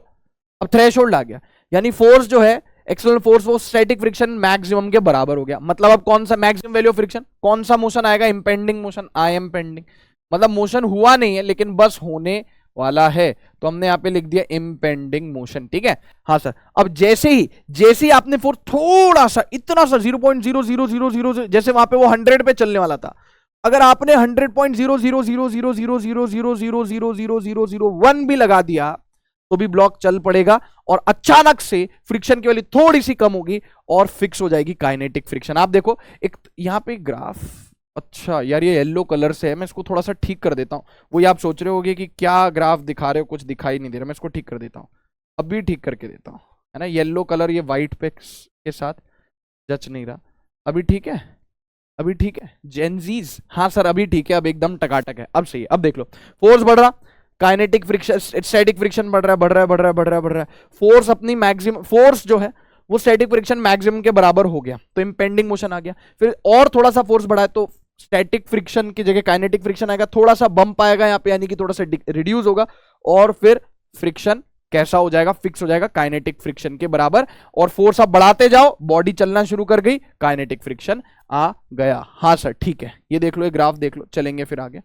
अब थ्रेशोल्ड आ गया, यानी फोर्स जो है एक्सटर्नल फोर्स वो स्टैटिक फ्रिक्शन मैक्सिमम के बराबर हो गया। मतलब अब कौन सा मैक्सिमम वैल्यू ऑफ फ्रिक्शन, कौन सा मोशन आएगा, impending motion, I am pending, मतलब मोशन हुआ नहीं है लेकिन बस होने वाला है, तो हमने यहाँ पे लिख दिया इंपेंडिंग मोशन, ठीक है। हाँ सर, अब जैसे ही आपने फोर्स थोड़ा सा, इतना सा 0.00000 जैसे वहां पे वो 100 पे चलने वाला था, अगर आपने 100.0000000000001 भी लगा दिया तो भी ब्लॉक चल पड़ेगा, और अचानक से फ्रिक्शन की वैल्यू थोड़ी सी कम होगी और फिक्स हो जाएगी काइनेटिक फ्रिक्शन। आप देखो एक यहाँ पे ग्राफ, अच्छा यार ये येलो कलर से है, मैं इसको थोड़ा सा ठीक कर देता हूँ। वो ये आप सोच रहे होगे कि क्या ग्राफ दिखा रहे हो, कुछ दिखाई नहीं दे रहा, मैं इसको ठीक कर देता हूँ, अभी ठीक करके देता हूँ, है ना। येलो कलर ये व्हाइट पे के साथ जच नहीं रहा, अभी ठीक है, अभी ठीक है जेनजीज, हाँ सर अभी ठीक है, अब एकदम टकाटक है, अब सही है। अब देख लो, फोर्स बढ़ रहा, काइनेटिक फ्रिक्शन, स्टैटिक फ्रिक्शन बढ़ रहा है, फोर्स अपनी मैक्सिमम, फोर्स जो है वो स्टैटिक फ्रिक्शन मैक्सिमम के बराबर हो गया तो इंपेंडिंग मोशन आ गया। फिर और थोड़ा सा फोर्स बढ़ा है तो स्टैटिक फ्रिक्शन की जगह काइनेटिक फ्रिक्शन आएगा, थोड़ा सा बम्प आएगा यहाँ पे, यानी कि थोड़ा सा रिड्यूस होगा, और फिर फ्रिक्शन कैसा हो जाएगा, फिक्स हो जाएगा काइनेटिक फ्रिक्शन के बराबर। और फोर्स आप बढ़ाते जाओ, बॉडी चलना शुरू कर गई, काइनेटिक फ्रिक्शन आ गया। हाँ सर ठीक है, ये देख लो, ये ग्राफ देख लो, चलेंगे फिर आगे।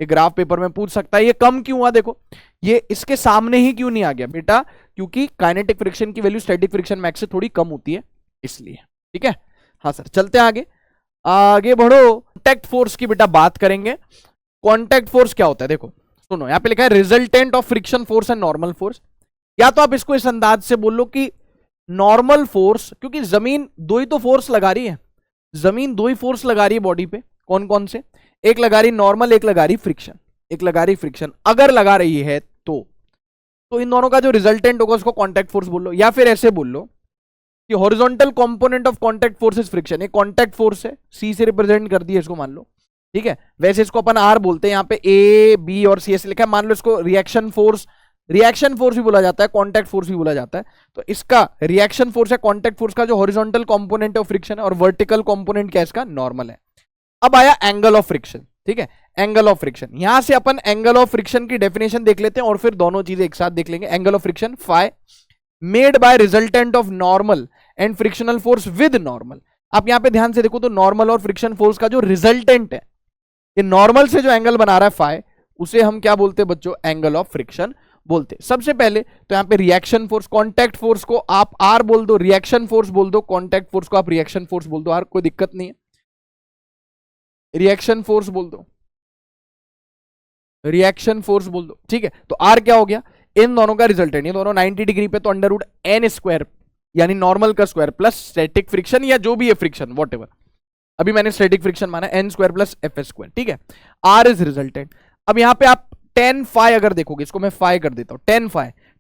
ये ग्राफ पेपर में पूछ सकता है ये कम क्यों हुआ, देखो ये इसके सामने ही क्यों नहीं आ गया बेटा, क्योंकि काइनेटिक फ्रिक्शन की वैल्यू स्टैटिक फ्रिक्शन मैक्स से थोड़ी कम होती है इसलिए, ठीक है। हाँ सर, चलते हैं आगे, आगे बढ़ो। कॉन्टैक्ट फोर्स की बेटा बात करेंगे। कॉन्टैक्ट फोर्स क्या होता है, देखो सुनो, यहाँ पे लिखा है resultant of friction force and normal force. या तो आप इसको इस अंदाज से बोल लो कि नॉर्मल फोर्स, क्योंकि जमीन दो ही तो फोर्स लगा रही है, जमीन दो ही फोर्स लगा रही है बॉडी पे, कौन कौन से, एक लगा रही नॉर्मल, एक लगा रही फ्रिक्शन, अगर लगा रही है तो इन दोनों का जो रिजल्टेंट होगा उसको कॉन्टैक्ट फोर्स बोल लो। या फिर ऐसे बोल लो कि horizontal component of contact force is friction, एक कॉन्टैक्ट फोर्स है, सी से रिप्रेजेंट कर दिया इसको मान लो, ठीक है। वैसे इसको अपन आर बोलते हैं, यहाँ पे ए बी और सी ऐसे लिखा है, मान लो इसको रिएक्शन फोर्स भी बोला जाता है, कॉन्टैक्ट फोर्स भी बोला जाता है। तो इसका रिएक्शन फोर्स है कॉन्टैक्ट फोर्स का जो हॉरिजॉन्टल कंपोनेंट है वो फ्रिक्शन है, और वर्टिकल कंपोनेंट क्या है इसका, नॉर्मल है। अब आया एंगल ऑफ फ्रिक्शन, ठीक है, एंगल ऑफ फ्रिक्शन। यहां से अपन एंगल ऑफ फ्रिक्शन की डेफिनेशन देख लेते हैं और फिर दोनों चीजें एक साथ देख लेंगे। Angle of friction phi made by resultant of normal and frictional force with normal. आप यहां पे ध्यान से देखो तो नॉर्मल और फ्रिक्शन फोर्स का जो रिजल्टेंट है, ये नॉर्मल से जो एंगल बना रहा है फाई, उसे हम क्या बोलते हैं बच्चों, एंगल ऑफ फ्रिक्शन बोलते। सबसे पहले तो यहां पे रिएक्शन फोर्स, कॉन्टैक्ट फोर्स को आप आर बोल दो, रिएक्शन फोर्स बोल दो, कॉन्टैक्ट फोर्स को आप रिएक्शन फोर्स बोल दो, आर कोई दिक्कत नहीं है, रिएक्शन फोर्स बोल दो, रिएक्शन फोर्स बोल दो, ठीक है। तो आर क्या हो गया, इन दोनों का रिजल्टेंट, ये दोनों 90 डिग्री पे, तो अंडर रूट एन स्क्वायर यानी नॉर्मल का स्क्वायर प्लस स्टैटिक फ्रिक्शन या जो भी है फ्रिक्शन वॉट एवर, अभी मैंने स्टैटिक फ्रिक्शन माना N square plus F S square, ठीक है। R is resultant. अब यहां पे आप टेन फाई अगर देखोगे, इसको मैं फाई कर देता हूं,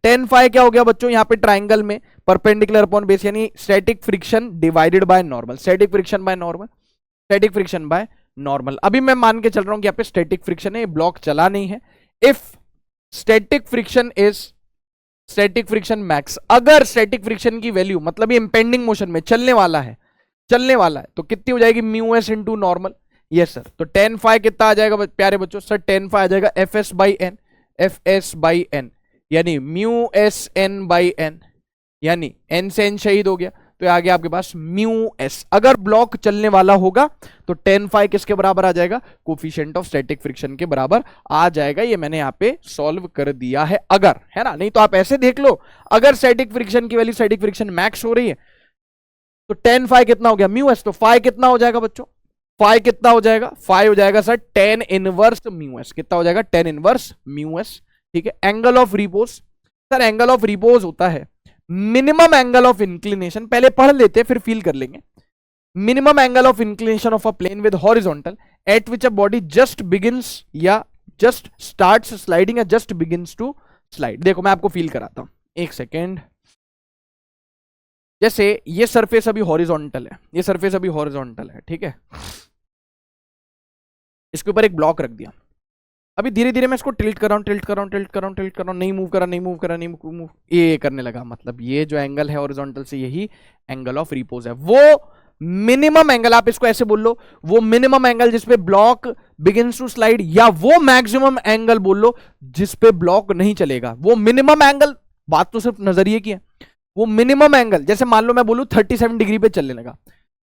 टेन फाई क्या हो गया बच्चों, यहां पे ट्राइंगल में परपेंडिकुलर अपॉन बेस यानी static friction divided by normal, static friction by normal, static friction by normal. अभी मैं मान के चल रहा हूं कि यहाँ पे स्टैटिक फ्रिक्शन है, ये ब्लॉक चला नहीं है। If static friction is static friction max. अगर स्टैटिक फ्रिक्शन की वैल्यू मतलब ये इंपेंडिंग मोशन में चलने वाला है तो कितनी हो जाएगी, mu S into normal. Yes sir, तो टेन फाइव कितना आ जाएगा प्यारे बच्चों, सर टेन फाइव आ जाएगा एफ एस बाई एन, यानी mu S N by N, यानी एन से एन शहीद हो गया, तो आ गया आपके पास म्यू एस। अगर ब्लॉक चलने वाला होगा तो टेन फाइव किसके बराबर आ जाएगा, कोफिशिएंट ऑफ स्टैटिक फ्रिक्शन के बराबर आ जाएगा। ये मैंने यहाँ पे सॉल्व कर दिया है, अगर, है ना, नहीं तो आप ऐसे देख लो, अगर स्टैटिक फ्रिक्शन की वैल्यू स्टैटिक फ्रिक्शन मैक्स हो रही है तो टेन फाइव कितना हो गया, म्यू एस, तो फाइव कितना हो जाएगा बच्चों, फाइव कितना हो जाएगा, फाइव हो जाएगा sir ten inverse mu S, कितना हो जाएगा, टेन इनवर्स म्यू एस। ठीक है, angle of repose, sir angle of repose होता है मिनिमम एंगल ऑफ इंक्लिनेशन, पहले पढ़ लेते हैं फिर फील कर लेंगे। Minimum angle of inclination of a plane with horizontal at which a body just begins या जस्ट स्टार्ट्स स्लाइडिंग या जस्ट बिगिंस टू स्लाइड। देखो मैं आपको फील कराता हूं, एक सेकेंड। जैसे ये सरफेस अभी हॉरिजॉन्टल है, ये सरफेस अभी हॉरिजॉन्टल है, ठीक है, इसके ऊपर एक ब्लॉक रख दिया, अभी धीरे धीरे मैं इसको टिल्ट कर रहा हूं, टिल्ट कर रहा हूं, टिल्ट कर रहा हूं, टिल्ट कर रहा हूं, नहीं मूव करा, नहीं मूव करा, नहीं मूव, ये करने लगा, मतलब ये जो एंगल है हॉरिजॉन्टल से, यही एंगल ऑफ रिपोज है। वो मिनिमम एंगल, आप इसको ऐसे बोल लो, वो मिनिमम एंगल जिसपे ब्लॉक बिगिंस टू स्लाइड, या वो मैक्सिमम एंगल बोल लो जिसपे ब्लॉक नहीं चलेगा। वो मिनिमम एंगल, बात तो सिर्फ नजरिए की है, वो मिनिमम एंगल, जैसे मान लो मैं बोलूं 37 डिग्री पे चलने लगा,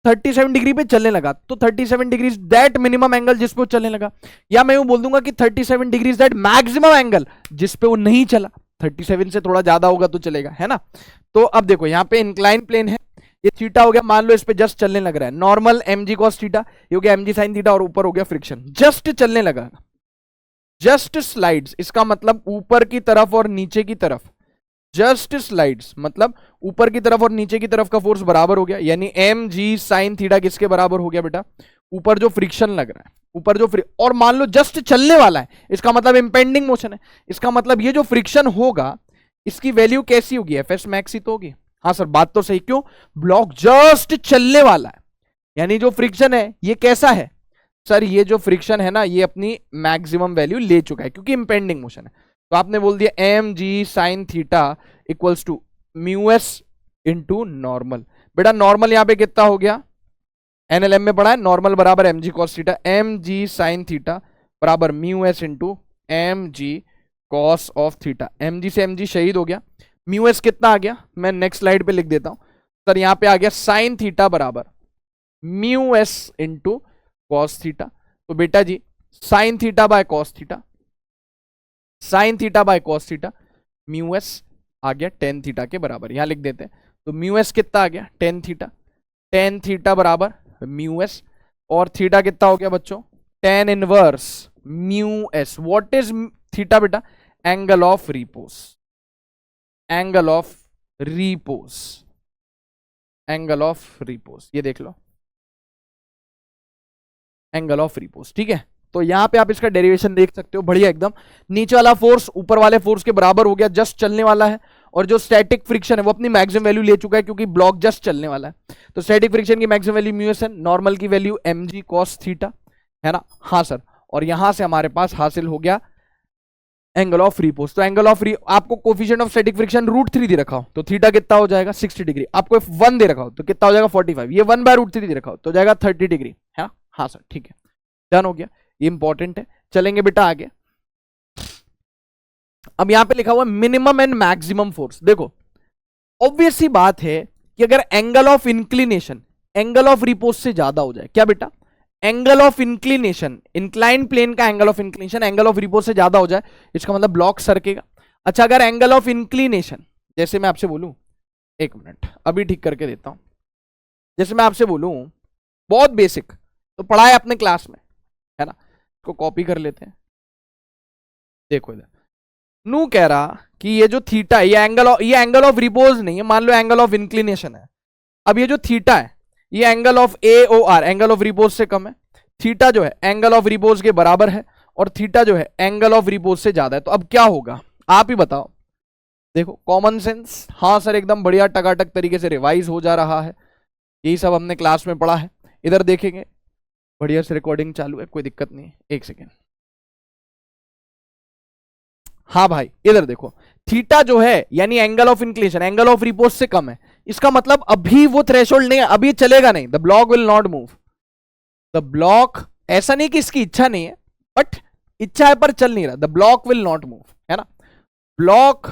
37 डिग्री पे चलने लगा, तो 37 डिग्री दैट मिनिमम एंगल जिस पे वो चलने लगा, या मैं यूं बोल दूंगा कि 37 डिग्री दैट मैक्सिमम एंगल जिस पे वो नहीं चला, 37 से थोड़ा ज्यादा होगा तो चलेगा, है ना। तो अब देखो यहाँ पे इंक्लाइन प्लेन है, ये थीटा हो गया, मान लो इस पे जस्ट चलने लग रहा है, नॉर्मल mg cos थीटा, ये हो गया mg sin थीटा, और ऊपर हो गया फ्रिक्शन, जस्ट चलने लगा, जस्ट स्लाइड्स, इसका मतलब ऊपर की तरफ और नीचे की तरफ, जस्ट स्लाइड्स मतलब ऊपर की तरफ और नीचे की तरफ का फोर्स बराबर हो गया, यानी mg sin थीटा किसके बराबर हो गया बेटा, ऊपर जो फ्रिक्शन लग रहा है, ऊपर जो और मान लो जस्ट चलने वाला है, इसका मतलब इंपेंडिंग मोशन है, इसका मतलब ये जो फ्रिक्शन होगा इसकी वैल्यू कैसी होगी, एफ एस मैक्स ही तो होगी। हाँ सर बात तो सही, क्यों, ब्लॉक जस्ट चलने वाला है, यानी जो फ्रिक्शन है ये कैसा है सर, ये जो फ्रिक्शन है ना ये अपनी मैक्सिमम वैल्यू ले चुका है क्योंकि इंपेंडिंग मोशन है। तो आपने बोल दिया M G sine theta equals to mu S into normal. बेटा नॉर्मल यहां पे कितना हो गया, एनएलएम में पढ़ा है, नॉर्मल बराबर M G cos theta, M G sine theta बराबर mu S into M G cos of theta. M G से एम जी शहीद हो गया, म्यू एस कितना आ गया, मैं नेक्स्ट स्लाइड पे लिख देता हूं सर, यहां पे आ गया साइन थीटा बराबर mu S into cos theta. तो बेटा G sine theta by cos theta, sine theta by cos theta, mu S आ गया टेन थीटा के बराबर, यहां लिख देते हैं। तो म्यू एस कितना आ गया, टेन थीटा, टेन थीटा बराबर म्यू एस, और थीटा कितना हो गया बच्चों, tan inverse mu S. What is theta बेटा, angle of repose, angle of repose, angle of repose, ये देख लो एंगल ऑफ रिपोज, ठीक है। तो यहां पे आप इसका डेरिवेशन देख सकते हो, बढ़िया एकदम, नीचे वाला फोर्स ऊपर वाले फोर्स के बराबर हो गया, जस्ट चलने वाला है, और जो स्टैटिक फ्रिक्शन है वो अपनी मैक्सिमम वैल्यू ले चुका है क्योंकि ब्लॉक जस्ट चलने वाला है। तो स्टैटिक फ्रिक्शन की मैक्सिमम वैल्यू म्यू एस है, नॉर्मल की value M G cos theta, है ना, हाँ सर, और यहां से हमारे पास हासिल हो गया एंगल ऑफ रिपोज। तो एंगल ऑफ आपको कोफिशिएंट ऑफ स्टैटिक फ्रिक्शन √3 दे रखा हो तो थीटा कितना हो जाएगा 60 डिग्री, आपको 1 दे रखा हो तो कितना हो जाएगा 45, ये 1/√3 दे रखा हो तो जाएगा 30 डिग्री, है, हाँ सर ठीक है, डन हो गया, ये इंपॉर्टेंट है। चलेंगे बेटा आगे, अब यहां पे लिखा हुआ मिनिमम एंड मैक्सिमम फोर्स। देखो ऑब्वियस सी बात है कि अगर angle of inclination angle of repose से ज्यादा हो जाए, क्या बेटा, angle of inclination, incline plane का angle of inclination angle of repose से ज्यादा हो जाए, इसका मतलब ब्लॉक सरकेगा। अच्छा अगर एंगल ऑफ इंक्लिनेशन, जैसे मैं आपसे बोलूं, एक मिनट अभी ठीक करके देता हूं, जैसे मैं आपसे बोलूं बहुत बेसिक तो पढ़ा है अपने क्लास में, है ना, इसको कॉपी कर लेते हैं। देखो इधर नू कह रहा कि ये जो थीटा है ये एंगल ऑफ रिपोज नहीं है, मान लो एंगल ऑफ इंक्लिनेशन है। अब ये जो थीटा है ये angle of A O R angle of repose से कम है, थीटा जो है एंगल ऑफ रिपोज के बराबर है, और थीटा जो है एंगल ऑफ रिपोज से ज्यादा है। तो अब क्या होगा आप ही बताओ, देखो कॉमन सेंस, हाँ सर एकदम बढ़िया टकाटक तरीके से रिवाइज हो जा रहा है, यही सब हमने क्लास में पढ़ा है। इधर देखेंगे बढ़िया से रिकॉर्डिंग चालू है, कोई दिक्कत नहीं है, एक सेकेंड, हाँ भाई इधर देखो, थीटा जो है यानी angle of inclination angle of repose से कम है, इसका मतलब अभी वो थ्रेशोल्ड नहीं है, अभी चलेगा नहीं, the block will not move. The block, ऐसा नहीं कि इसकी इच्छा नहीं है, बट इच्छा है पर चल नहीं रहा, the block will not move, है ना, ब्लॉक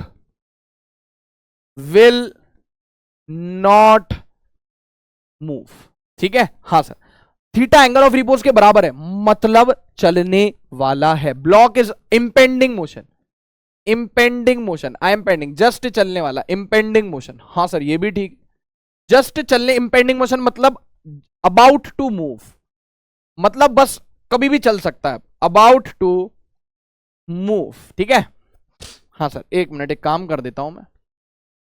विल नॉट मूव, ठीक है। हाँ sir, theta angle of repose के बराबर है, मतलब चलने वाला है, block is impending motion, impending motion, I am pending, just चलने वाला, इंपेंडिंग मोशन, हाँ सर ये भी ठीक, जस्ट चलने, इंपेंडिंग मोशन मतलब अबाउट टू मूव, मतलब बस कभी भी चल सकता है, अबाउट टू मूव, ठीक है। हाँ सर एक मिनट, एक काम कर देता हूं मैं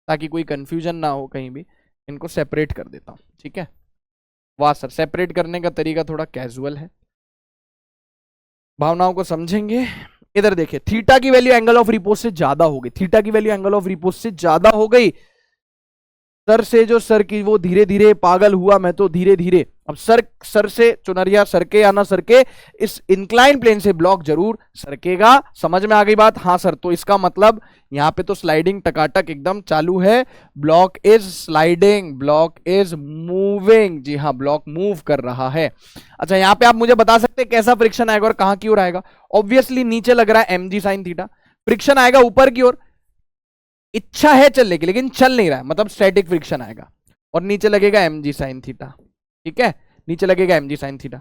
ताकि कोई कंफ्यूजन ना हो कहीं भी, इनको सेपरेट कर देता हूं, ठीक है। वाह सर, सेपरेट करने का तरीका थोड़ा कैजुअल है, भावनाओं को समझेंगे। इधर देखिए, थीटा की वैल्यू एंगल ऑफ रिपोज से ज्यादा हो गई, थीटा की वैल्यू एंगल ऑफ रिपोज से ज्यादा हो गई, सर से जो सर की वो धीरे धीरे पागल हुआ मैं तो धीरे धीरे, अब सर से चुनरिया सरके या ना सरके, इस इंक्लाइन प्लेन से ब्लॉक जरूर सरकेगा, समझ में आ गई बात। हाँ सर, तो इसका मतलब यहाँ पे तो स्लाइडिंग टकाटक एकदम चालू है, block is sliding, block is moving, जी हाँ ब्लॉक मूव कर रहा है। अच्छा यहाँ पे आप मुझे बता सकते हैं कैसा फ्रिक्शन आएगा और कहां की ओर आएगा? ऑब्वियसली नीचे लग रहा है mg sin थीटा, फ्रिक्शन आएगा ऊपर की ओर, इच्छा है चलने की लेकिन चल नहीं रहा है, मतलब स्टैटिक फ्रिक्शन आएगा, और नीचे लगेगा mg sin थीटा, ठीक है, नीचे लगेगा mg sin थीटा।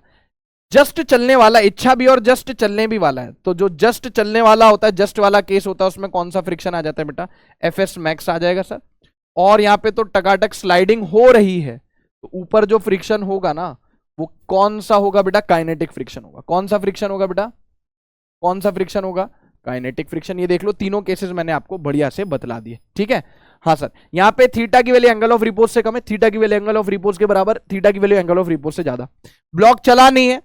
जस्ट चलने वाला, इच्छा भी और जस्ट चलने भी वाला है, तो जो जस्ट चलने वाला होता है, जस्ट वाला केस होता है, उसमें कौन सा फ्रिक्शन आ जाता है बेटा? fs मैक्स आ जाएगा सर। और यहाँ पे तो टकाटक स्लाइडिंग हो रही है, तो ऊपर जो फ्रिक्शन होगा ना वो कौन सा होगा बेटा? काइनेटिक फ्रिक्शन होगा। कौन सा फ्रिक्शन होगा बेटा? कौन सा फ्रिक्शन होगा? Kinetic friction. ये देख लो, तीनों केसेस मैंने आपको बढ़िया से बतला दिए, ठीक है। हाँ सर, यहाँ पे थीटा की वैल्यू एंगल ऑफ रिपोज से कम है, थीटा की वैल्यू एंगल ऑफ रिपोज के बराबर, थीटा की वैल्यू एंगल ऑफ रिपोज से ज्यादा। ब्लॉक चला नहीं है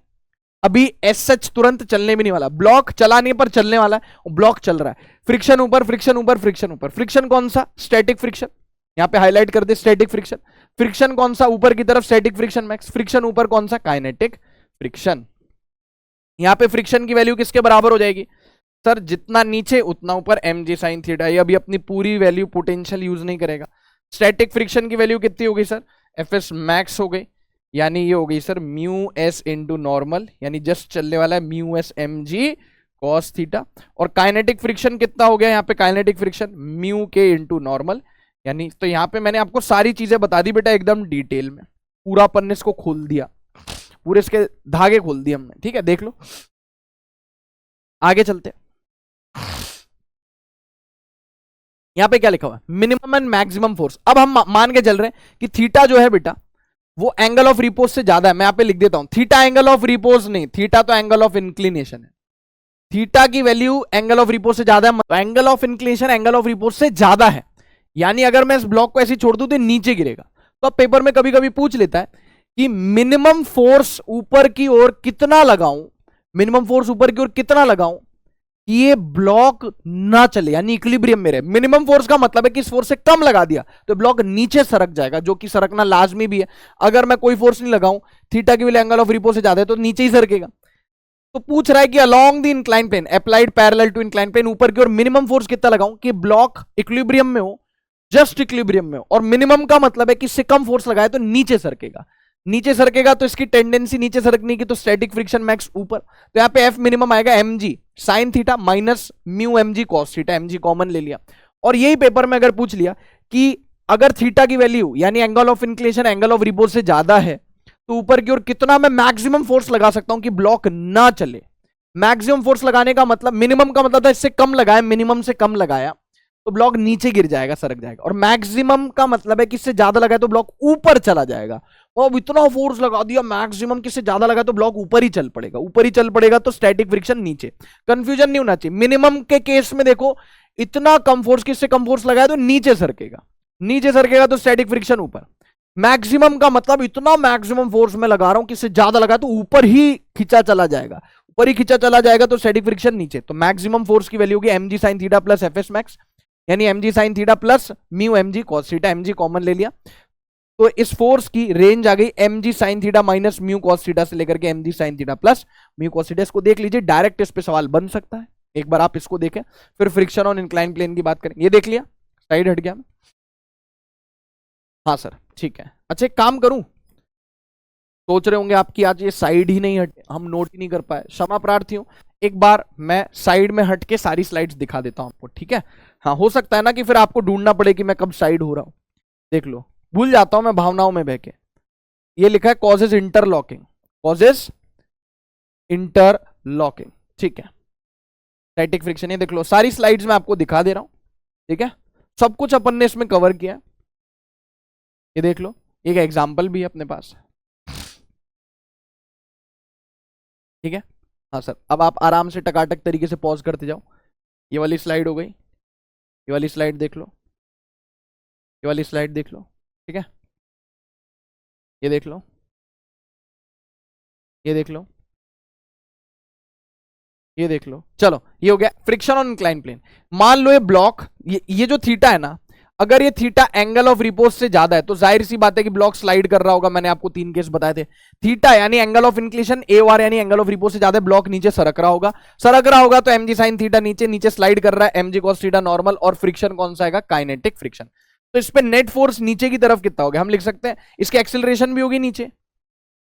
अभी, एस सच तुरंत चलने भी नहीं वाला, ब्लॉक चला नहीं पर चलने वाला है, ब्लॉक चल रहा है, फ्रिक्शन ऊपर फ्रिक्शन ऊपर फ्रिक्शन ऊपर, फ्रिक्शन कौन सा? स्टैटिक फ्रिक्शन, यहाँ पे हाईलाइट कर दे स्टैटिक फ्रिक्शन। फ्रिक्शन कौन सा? ऊपर की तरफ स्टैटिक फ्रिक्शन मैक्स, फ्रिक्शन ऊपर कौन सा? Kinetic friction. यहाँ पे फ्रिक्शन की वैल्यू किसके बराबर हो जाएगी सर? जितना नीचे उतना ऊपर, mg sin थीटा। ये अभी अपनी पूरी वैल्यू पोटेंशियल यूज नहीं करेगा। स्टैटिक फ्रिक्शन की वैल्यू कितनी हो गई सर? fs मैक्स हो गई, यानी ये हो गई sir mu S into normal, यानी जस्ट चलने वाला है mu S mg cos theta. और काइनेटिक फ्रिक्शन कितना हो गया यहाँ पे? काइनेटिक फ्रिक्शन म्यू के इंटू नॉर्मल, यानी तो यहाँ पे मैंने आपको सारी चीजें बता दी बेटा एकदम डिटेल में, पूरा अपन इसको खोल दिया, पूरे इसके धागे खोल दिए हमने, ठीक है। देख लो, आगे चलते। यहां पे क्या लिखा हुआ है? Minimum and maximum force. अब हम मान के चल रहे हैं कि थीटा जो है बेटा वो एंगल ऑफ रिपोज से ज्यादा है। मैं यहां पे लिख देता हूं, थीटा एंगल ऑफ रिपोज नहीं, थीटा तो एंगल ऑफ इंक्लिनेशन है। थीटा की वैल्यू एंगल ऑफ रिपोज से ज्यादा है, तो angle of inclination angle of repose से ज्यादा है, यानी अगर मैं इस ब्लॉक को ऐसे छोड़ दूं तो नीचे गिरेगा। तो अब पेपर में कभी कभी पूछ लेता है कि मिनिमम फोर्स ऊपर की ओर कितना लगाऊं, मिनिमम फोर्स ऊपर की ओर कितना लगाऊं कि ये ब्लॉक ना चले, यानी इक्विलिब्रियम में रहे। मिनिमम फोर्स का मतलब है कि इस फोर्स से कम लगा दिया तो ब्लॉक नीचे सरक जाएगा, जो कि सरकना लाजमी भी है। अगर मैं कोई फोर्स नहीं लगाऊं, थीटा की वैल्यू एंगल ऑफ रिपोज से ज्यादा है, तो नीचे ही सरकेगा। तो पूछ रहा है कि along the incline plane applied parallel to incline plane, ऊपर की ओर मिनिमम फोर्स कितना लगाऊं कि ब्लॉक इक्विलिब्रियम में हो, जस्ट इक्विलिब्रियम में हो। और मिनिमम का मतलब है कि इससे कम फोर्स लगाए तो नीचे सरकेगा, नीचे सरकेगा तो इसकी टेंडेंसी नीचे सरकने की, तो स्टैटिक फ्रिक्शन मैक्स ऊपर। तो यहाँ पे एफ मिनिमम आएगा mg sin theta minus mu mg cos theta, mg common ले लिया। और यही पेपर में अगर पूछ लिया कि अगर थीटा की वैल्यू यानी angle of inclination angle of repose से ज्यादा है तो ऊपर की ओर कितना मैं मैक्सिमम फोर्स लगा सकता हूं कि ब्लॉक ना चले। मैक्सिमम फोर्स लगाने का मतलब, मिनिमम का मतलब था इससे कम लगाया, मिनिमम से कम लगाया तो ब्लॉक नीचे गिर जाएगा, सरक जाएगा। और मैक्सिमम का मतलब है कि इससे ज्यादा लगाए तो ब्लॉक ऊपर चला जाएगा। और इतना फोर्स लगा दिया मैक्सिमम, किससे ज्यादा लगा तो ब्लॉक ऊपर ही चल पड़ेगा, ऊपर ही चल पड़ेगा तो स्टैटिक फ्रिक्शन नीचे। कंफ्यूजन नहीं होना चाहिए। मिनिमम के केस में देखो, इतना कम फोर्स, किससे कम फोर्स लगाया तो नीचे सरकेगा, नीचे सरकेगा तो स्टैटिक फ्रिक्शन ऊपर। मैक्सिमम का मतलब इतना मैक्सिमम फोर्स में लगा रहा हूं, किससे ज्यादा लगा तो ऊपर ही खींचा चला जाएगा, ऊपर ही खींचा चला जाएगा तो स्टैटिक फ्रिक्शन नीचे। तो मैक्सिमम फोर्स की वैल्यू होगी mg sin theta plus fs max, यानी mg sin theta plus mu mg cos theta, mg common ले लिया। तो इस फोर्स की रेंज आ गई mg sin theta minus mu cos theta से लेकर के mg sin theta plus mu cos theta. इसको देख लीजिए, डायरेक्ट इस पे सवाल बन सकता है। एक बार आप इसको देखें, फिर फ्रिक्शन ऑन इंक्लाइन प्लेन की बात करें। ये देख लिया, साइड हट गया। हाँ सर ठीक है। अच्छा एक काम करूं, सोच रहे होंगे आपकी आज ये साइड ही नहीं हटे, हम नोट ही नहीं कर पाए, क्षमा प्रार्थी हूं। एक बार मैं साइड में हट के सारी स्लाइड्स दिखा देता हूं आपको, ठीक है। हाँ हो सकता है ना कि फिर आपको ढूंढना पड़े कि मैं कब साइड हो रहा हूं। देख लो, भूल जाता हूं मैं भावनाओं में बह के। ये लिखा है कॉजेज इंटरलॉकिंग, कॉजेज इंटरलॉकिंग, ठीक है। स्टैटिक फ्रिक्शन, ये देख लो सारी स्लाइड्स में आपको दिखा दे रहा हूं, ठीक है। सब कुछ अपन ने इसमें कवर किया है। ये देख लो, एक एग्जाम्पल भी है अपने पास, ठीक है। हाँ सर, अब आप आराम से टकाटक तरीके से पॉज करते जाओ। ये वाली स्लाइड हो गई, ये वाली स्लाइड देख लो, ये वाली स्लाइड देख लो, ठीक है। ये देख लो, ये देख लो, ये देख लो। चलो ये हो गया फ्रिक्शन ऑन इंक्लाइन प्लेन। मान लो ये ब्लॉक, ये जो थीटा है ना, अगर ये थीटा एंगल ऑफ रिपोज से ज्यादा है तो जाहिर सी बात है कि ब्लॉक स्लाइड कर रहा होगा। मैंने आपको 3 केस बताए थे। थीटा यानी angle of inclination, A R यानी एंगल ऑफ रिपोज से ज्यादा, ब्लॉक नीचे सरक रहा होगा। सरक रहा होगा तो mg sin थीटा नीचे, नीचे स्लाइड कर रहा है mg cos थीटा नॉर्मल। और फ्रिक्शन कौन सा आएगा? Kinetic friction. तो इस पे नेट फोर्स नीचे की तरफ कितना हो गया, हम लिख सकते हैं इसकी एक्सेलरेशन भी होगी नीचे,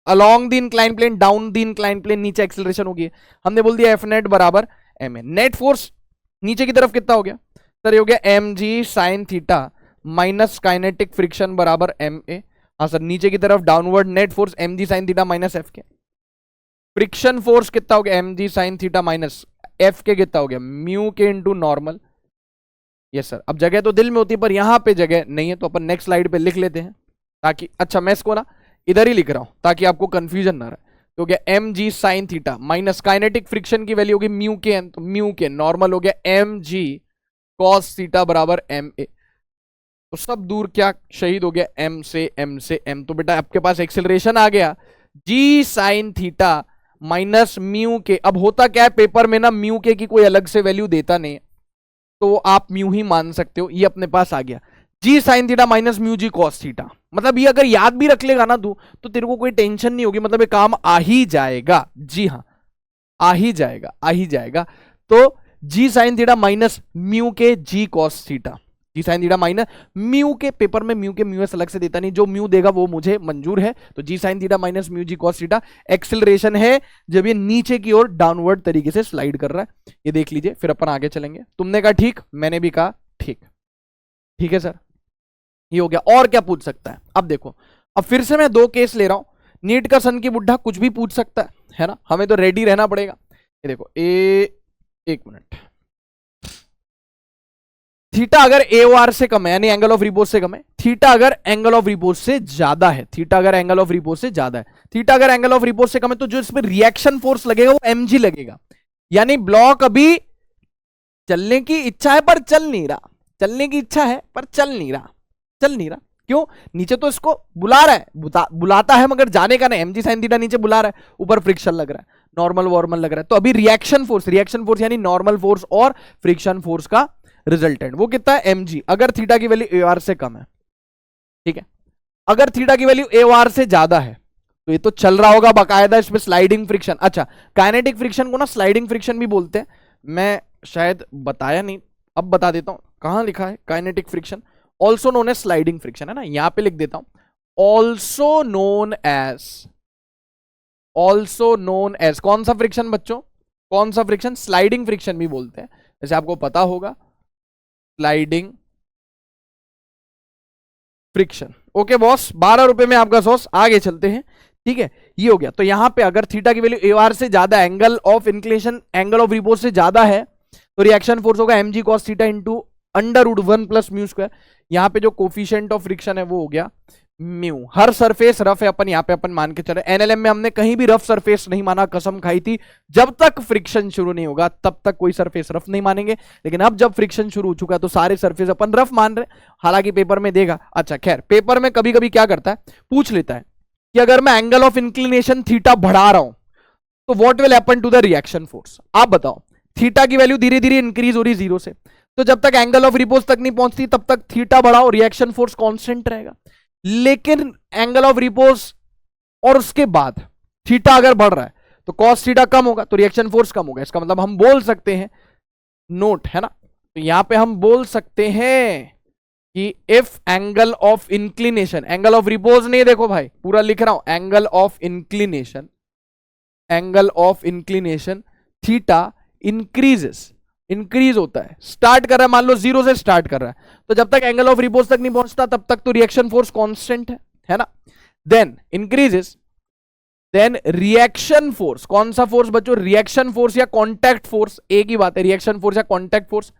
along the incline plane, down the incline plane, नीचे एक्सेलरेशन होगी। हमने बोल दिया एफ नेट बराबर एम ए। नेट फोर्स नीचे की तरफ कितना हो गया सर? ये हो गया M G sine theta minus kinetic friction बराबर एम ए। हाँ सर, नीचे की तरफ downward net force M G sine theta minus F K. Friction force कितना हो गया? M G sine theta minus F K कितना हो गया? म्यू के इंटू नॉर्मल। Yes sir. अब जगह तो दिल में होती है पर यहां पे जगह नहीं है, तो अपन नेक्स्ट स्लाइड पे लिख लेते हैं ताकि, अच्छा मैं इसको ना इधर ही लिख रहा हूं ताकि आपको कंफ्यूजन ना रहे। तो हो गया M G sine theta minus kinetic friction की वैल्यू होगी म्यू के एन, तो म्यू के नॉर्मल हो गया एम जी कॉस थीटा बराबर एम ए। तो सब दूर क्या शहीद हो गया? एम से एम से एम। तो बेटा आपके पास एक्सेलरेशन आ गया जी साइन थीटा माइनस म्यू के। अब होता क्या है पेपर में ना, म्यू के की कोई अलग से वैल्यू देता नहीं, तो आप म्यू ही मान सकते हो। ये अपने पास आ गया जी sine theta minus mu G cos theta. मतलब ये अगर याद भी रख लेगा ना तू, तो तेरे को कोई टेंशन नहीं होगी, मतलब ये काम आ ही जाएगा। जी हाँ, आ ही जाएगा, आ ही जाएगा। तो जी साइन थीटा माइनस म्यू के जी कॉस थीटा, जी साइन थीटा माइनस म्यू के, पेपर में म्यू के म्यू एस अलग से देता नहीं, जो म्यू देगा वो मुझे मंजूर है। तो जी sine theta minus mu G cos theta acceleration है जब ये नीचे की ओर डाउनवर्ड तरीके से स्लाइड कर रहा है। ये देख लीजिए, फिर अपन आगे चलेंगे। तुमने कहा ठीक, मैंने भी कहा ठीक, ठीक है सर। ये हो गया। और क्या पूछ सकता है? अब देखो, अब फिर से मैं 2 केस ले रहा हूं। नीट का सन की बुढ़ा कुछ भी पूछ सकता है ना, हमें तो रेडी रहना पड़ेगा। ये देखो एक मिनट, थीटा अगर AOR से कम है यानी एंगल ऑफ रिपोज से कम है, थीटा अगर एंगल ऑफ रिपोज से ज्यादा है, थीटा अगर एंगल ऑफ रिपोज से ज्यादा है, थीटा अगर एंगल ऑफ रिपोज से कम है, तो जो इसमें रिएक्शन फोर्स लगेगा वो mg लगेगा। यानी ब्लॉक अभी चलने की इच्छा है पर चल नहीं रहा, चलने की इच्छा है पर चल नहीं रहा, चल नहीं रहा। क्यों? नीचे तो इसको बुला रहा है, बुलाता है मगर जाने का नहीं। mg sin थीटा नीचे बुला रहा है, ऊपर फ्रिक्शन लग रहा है, नॉर्मल वॉर्मल लग रहा है। तो अभी रिएक्शन फोर्स यानी नॉर्मल फोर्स और फ्रिक्शन फोर्स का रिजल्टेंट वो कितना है? mg। अगर थीटा की वैल्यू AOR से कम है, ठीक है। अगर थीटा की वैल्यू AOR से ज्यादा है तो ये तो चल रहा होगा बाकायदा, इसमें स्लाइडिंग फ्रिक्शन। अच्छा, काइनेटिक फ्रिक्शन को ना स्लाइडिंग फ्रिक्शन भी बोलते हैं, मैं शायद बताया नहीं, अब बता देता हूं। कहां लिखा है kinetic friction? Also known as sliding friction, है ना, यहां पे लिख देता हूं। ऑल्सो नोन एज कौन सा फ्रिक्शन बच्चों? कौन सा फ्रिक्शन? स्लाइडिंग फ्रिक्शन भी बोलते हैं, जैसे आपको पता होगा स्लाइडिंग फ्रिक्शन। ओके बॉस, 12 रुपए में आपका सॉस। आगे चलते हैं, ठीक है। ये हो गया। तो यहां पे अगर थीटा की वैल्यू AOR से ज्यादा, angle of inclination angle of repose से ज्यादा है, तो रिएक्शन फोर्स होगा mg cos theta into under root 1 प्लस म्यू स्क्वायर। यहां पे जो कोफिशिएंट ऑफ फ्रिक्शन है वो हो गया म्यू। हर सरफेस रफ है, अपन यहां पे अपन मान के चले। एनएलएम में हमने कहीं भी रफ सरफेस नहीं माना, कसम खाई थी। जब तक फ्रिक्शन शुरू नहीं होगा तब तक कोई सरफेस रफ नहीं मानेंगे, लेकिन अब जब फ्रिक्शन शुरू हो चुका है तो सारे सरफेस अपन रफ मान रहे, हालांकि पेपर में देगा। अच्छा खैर, पेपर में कभी कभी क्या करता है, पूछ लेता है कि अगर मैं एंगल ऑफ इंक्लिनेशन थीटा बढ़ा रहा हूं तो what will happen to the reaction force? आप बताओ। थीटा की वैल्यू धीरे धीरे इंक्रीज हो रही 0 से, तो जब तक एंगल ऑफ रिपोज तक नहीं पहुंचती तब तक थीटा बढ़ाओ, रिएक्शन फोर्स कांस्टेंट रहेगा। लेकिन एंगल ऑफ रिपोज और उसके बाद थीटा अगर बढ़ रहा है तो कॉस थीटा कम होगा तो रिएक्शन फोर्स कम होगा। इसका मतलब हम बोल सकते हैं नोट, है ना। तो यहां पे हम बोल सकते हैं कि if angle of inclination, angle of repose नहीं, देखो भाई पूरा लिख रहा हूं, angle of inclination, angle of inclination theta increases, increase होता है, स्टार्ट कर रहा है, मान लो 0 से स्टार्ट कर रहा है, तो जब तक एंगल ऑफ रिपोज तक नहीं पहुंचता तब तक तो रिएक्शन फोर्स कांस्टेंट है ना। Then increases, then reaction force, कौन सा फोर्स बच्चों, रिएक्शन फोर्स या कांटेक्ट फोर्स, एक ही बात है, रिएक्शन फोर्स या contact force,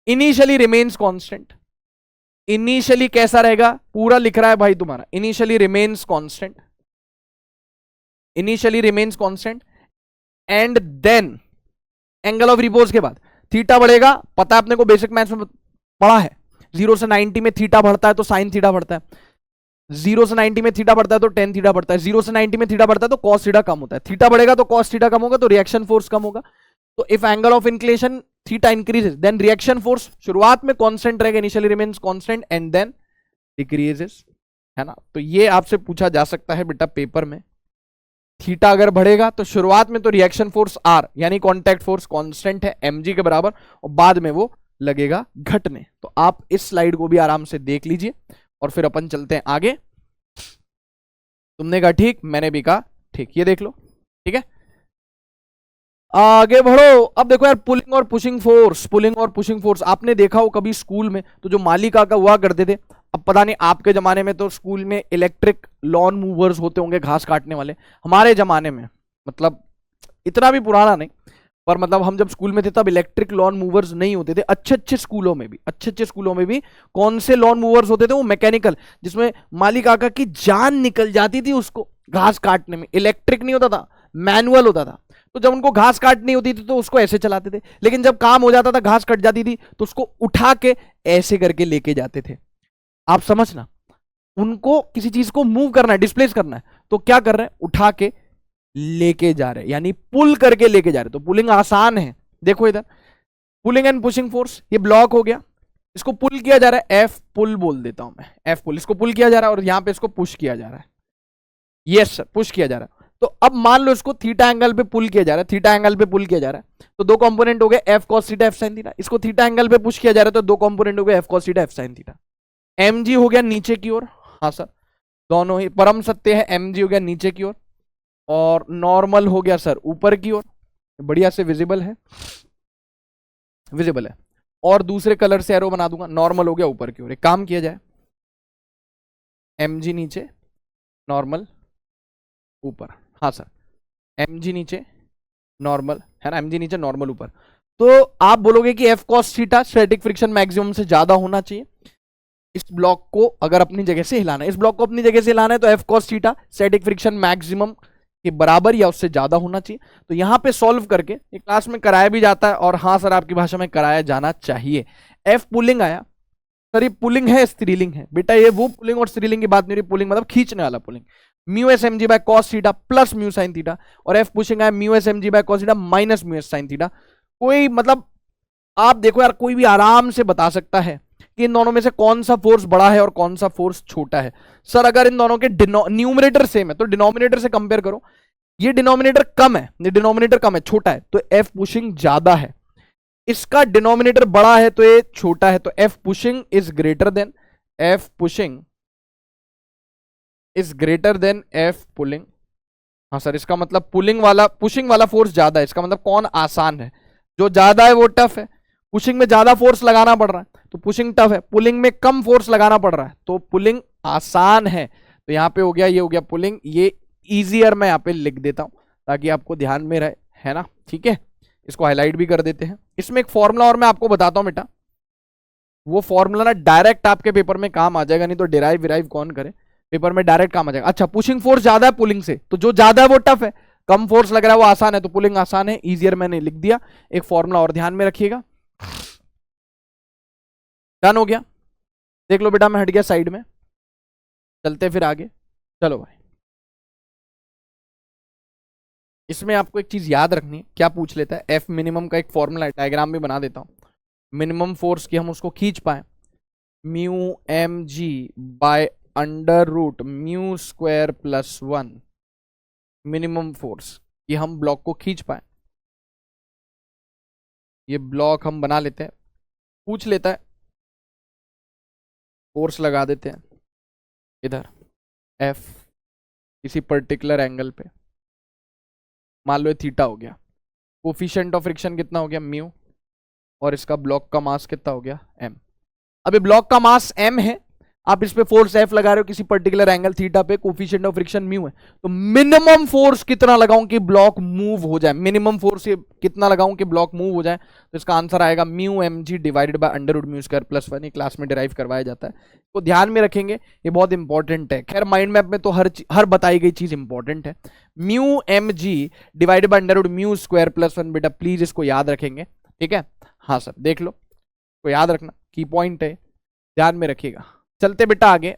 initially remains constant. Initially कैसा रहेगा, पूरा लिख रहा है भाई तुम्हारा, initially remains constant, initially remains constant, and then angle of repose के बाद थीटा बढ़ेगा, पता है अपने को, बेसिक मैथ्स में पढ़ा है, 0 से 90 में थीटा बढ़ता है तो साइन थीटा बढ़ता है, 0 से 90 में थीटा बढ़ता है तो टेन थीटा बढ़ता है, 0 से 90 में थीटा बढ़ता है तो कॉस थीटा कम होता है, थीटा बढ़ेगा तो कॉस थीटा कम होगा तो रिएक्शन फोर्स कम होगा। तो if angle of inclination theta increases then reaction force शुरुआत में कांस्टेंट रहेगा, initially remains constant and then decreases, है ना। तो ये आपसे पूछा जा सकता है बेटा पेपर में, थीटा अगर बढ़ेगा तो शुरुआत में तो रिएक्शन फोर्स आर यानी कांटेक्ट फोर्स कांस्टेंट है mg के बराबर, और बाद में वो लगेगा घटने। तो आप इस स्लाइड को भी आराम से देख लीजिए और फिर अपन चलते हैं आगे। तुमने कहा ठीक, मैंने भी कहा ठीक, ये देख लो, ठीक है, आगे बढ़ो। अब देखो यार, पुलिंग और पुशिंग फोर्स, पुलिंग और पुशिंग फोर्स आपने देखा हो कभी स्कूल में, तो जो मालिका का हुआ करते थे, अब पता नहीं आपके जमाने में तो स्कूल में इलेक्ट्रिक लॉन मूवर्स होते होंगे, घास काटने वाले, हमारे जमाने में मतलब इतना भी पुराना नहीं, पर मतलब हम जब स्कूल में थे तब इलेक्ट्रिक लॉन मूवर्स नहीं होते थे। अच्छे अच्छे स्कूलों में भी, अच्छे अच्छे स्कूलों में भी कौन से लॉन मूवर्स होते थे, वो मैकेनिकल, जिसमें मालिक आका की जान निकल जाती थी उसको घास काटने में। इलेक्ट्रिक नहीं होता था, मैनुअल होता था। तो जब उनको घास काटनी होती थी तो उसको ऐसे चलाते थे, लेकिन जब काम हो जाता था, घास कट जाती थी, तो उसको उठा के ऐसे करके लेके जाते थे। आप समझना, उनको किसी चीज को मूव करना है, डिस्प्लेस करना है, तो क्या कर रहे हैं, उठा के लेके जा रहे हैं, यानी पुल करके लेके जा रहे हैं। तो पुलिंग आसान है, देखो इधर पुलिंग एंड पुशिंग फोर्स, ये ब्लॉक हो गया, इसको पुल किया जा रहा है, एफ पुल बोल देता हूं मैं, एफ पुल, इसको पुल किया जा रहा है और यहां पे इसको पुश किया जा रहा है, यस सर, पुश किया जा रहा है। तो अब मान लो इसको थीटा एंगल पे पुल किया जा रहा है, थीटा एंगल पे पुल किया जा रहा है, तो दो कंपोनेंट हो गए, F cos theta F sine theta. इसको थीटा एंगल पे पुश किया जा रहा है तो दो कंपोनेंट हो गए, F cos theta F sine theta. M G हो गया नीचे की ओर, हाँ सर, दोनों ही परम सत्य है, एम जी हो गया नीचे की ओर और नॉर्मल हो गया सर ऊपर की ओर, बढ़िया से विजिबल है, विजिबल है। और दूसरे कलर से एरो बना दूंगा, नॉर्मल हो गया ऊपर की ओर। एक काम किया जाए, एम जी नीचे, नॉर्मल ऊपर, हाँ सर, एम जी नीचे, नॉर्मल, है ना, एम जी नीचे, नॉर्मल ऊपर। तो आप बोलोगे कि F cos theta static friction maximum से ज्यादा होना चाहिए। इस ब्लॉक को अगर अपनी जगह से हिलाना है, इस ब्लॉक को अपनी जगह से हिलाना है, तो F cos theta static friction maximum के बराबर या उससे ज्यादा होना चाहिए। तो यहां पे सॉल्व करके, ये क्लास में कराया भी जाता है और हाँ सर आपकी भाषा में कराया जाना चाहिए। एफ पुलिंग आया, सर ये पुलिंग है स्त्रीलिंग है बेटा, ये वो पुलिंग और स्त्रीलिंग की बात नहीं रही, पुलिंग मतलब खींचने वाला pulling, mu S M G by cos theta plus mu sine theta, और एफ पुशिंग आया mu S M G by cos theta minus mu S sine theta. कोई मतलब आप देखो यार, कोई भी आराम से बता सकता है कि इन दोनों में से कौन सा फोर्स बड़ा है और कौन सा फोर्स छोटा है। सर अगर इन दोनों के न्यूमरेटर सेम है तो डिनोमिनेटर से कंपेयर करो, ये डिनोमिनेटर कम है, ये डिनोमिनेटर कम है, छोटा है, तो एफ पुशिंग ज्यादा है। इसका डिनोमिनेटर बड़ा है तो ये छोटा है, तो F pushing is greater then, F pushing is greater then F pulling. हाँ सर, इसका मतलब पुलिंग वाला, पुशिंग वाला फोर्स ज्यादा है, इसका मतलब कौन आसान है, जो ज्यादा है वो टफ है। पुशिंग में ज्यादा फोर्स लगाना पड़ रहा है तो पुशिंग टफ है, पुलिंग में कम फोर्स लगाना पड़ रहा है तो पुलिंग आसान है। तो यहाँ पे हो गया, ये हो गया पुलिंग, ये इजियर मैं यहाँ पे लिख देता हूँ ताकि आपको ध्यान में रहे, है ना, ठीक है। इसको हाईलाइट भी कर देते हैं। इसमें एक फॉर्मूला और मैं आपको बताता हूँ बेटा, वो फॉर्मूला ना डायरेक्ट आपके पेपर में काम आ जाएगा, नहीं तो डिराइव विराइव कौन करे, पेपर में डायरेक्ट काम आ जाएगा। अच्छा, पुशिंग फोर्स ज्यादा है पुलिंग से, तो जो ज्यादा है वो टफ है, कम फोर्स लग रहा है वो आसान है, तो पुलिंग आसान है, इजियर मैंने लिख दिया। एक फॉर्मूला और ध्यान में रखिएगा, डन हो गया। देख लो बेटा मैं हट गया साइड में, चलते फिर आगे, चलो भाई। इसमें आपको एक चीज याद रखनी है, क्या पूछ लेता है, एफ मिनिमम का एक फॉर्मूला है, डायग्राम भी बना देता हूं। मिनिमम फोर्स की हम उसको खींच पाए, mu M G by under root mu square plus 1, minimum force कि हम ब्लॉक को खींच पाए। ये ब्लॉक हम बना लेते हैं, पूछ लेता है, फोर्स लगा देते हैं इधर F किसी पर्टिकुलर एंगल पे, मान लो ये थीटा हो गया, कोफिशिएंट ऑफ फ्रिक्शन कितना हो गया म्यू, और इसका ब्लॉक का मास कितना हो गया m। अब ये ब्लॉक का मास m है, आप इस पे फोर्स F लगा रहे हो किसी पर्टिकुलर एंगल थीटा पे, कोफिशिएंट ऑफ फ्रिक्शन म्यू है, तो मिनिमम फोर्स कितना लगाऊं कि ब्लॉक मूव हो जाए, मिनिमम फोर्स कितना लगाऊं कि ब्लॉक मूव हो जाए, तो इसका आंसर आएगा mu M G divided by under root mu square plus 1। Class में डिराइव करवाया जाता है, तो ध्यान में रखेंगे, ये बहुत इंपॉर्टेंट है। खैर माइंड मैप में तो हर बताई गई चीज इंपॉर्टेंट है। Mu M G divided by under root mu square plus 1, बेटा प्लीज इसको याद रखेंगे, ठीक है। हाँ सर देख लो, तो याद रखना, की पॉइंट है, ध्यान में रखिएगा। चलते बेटा आगे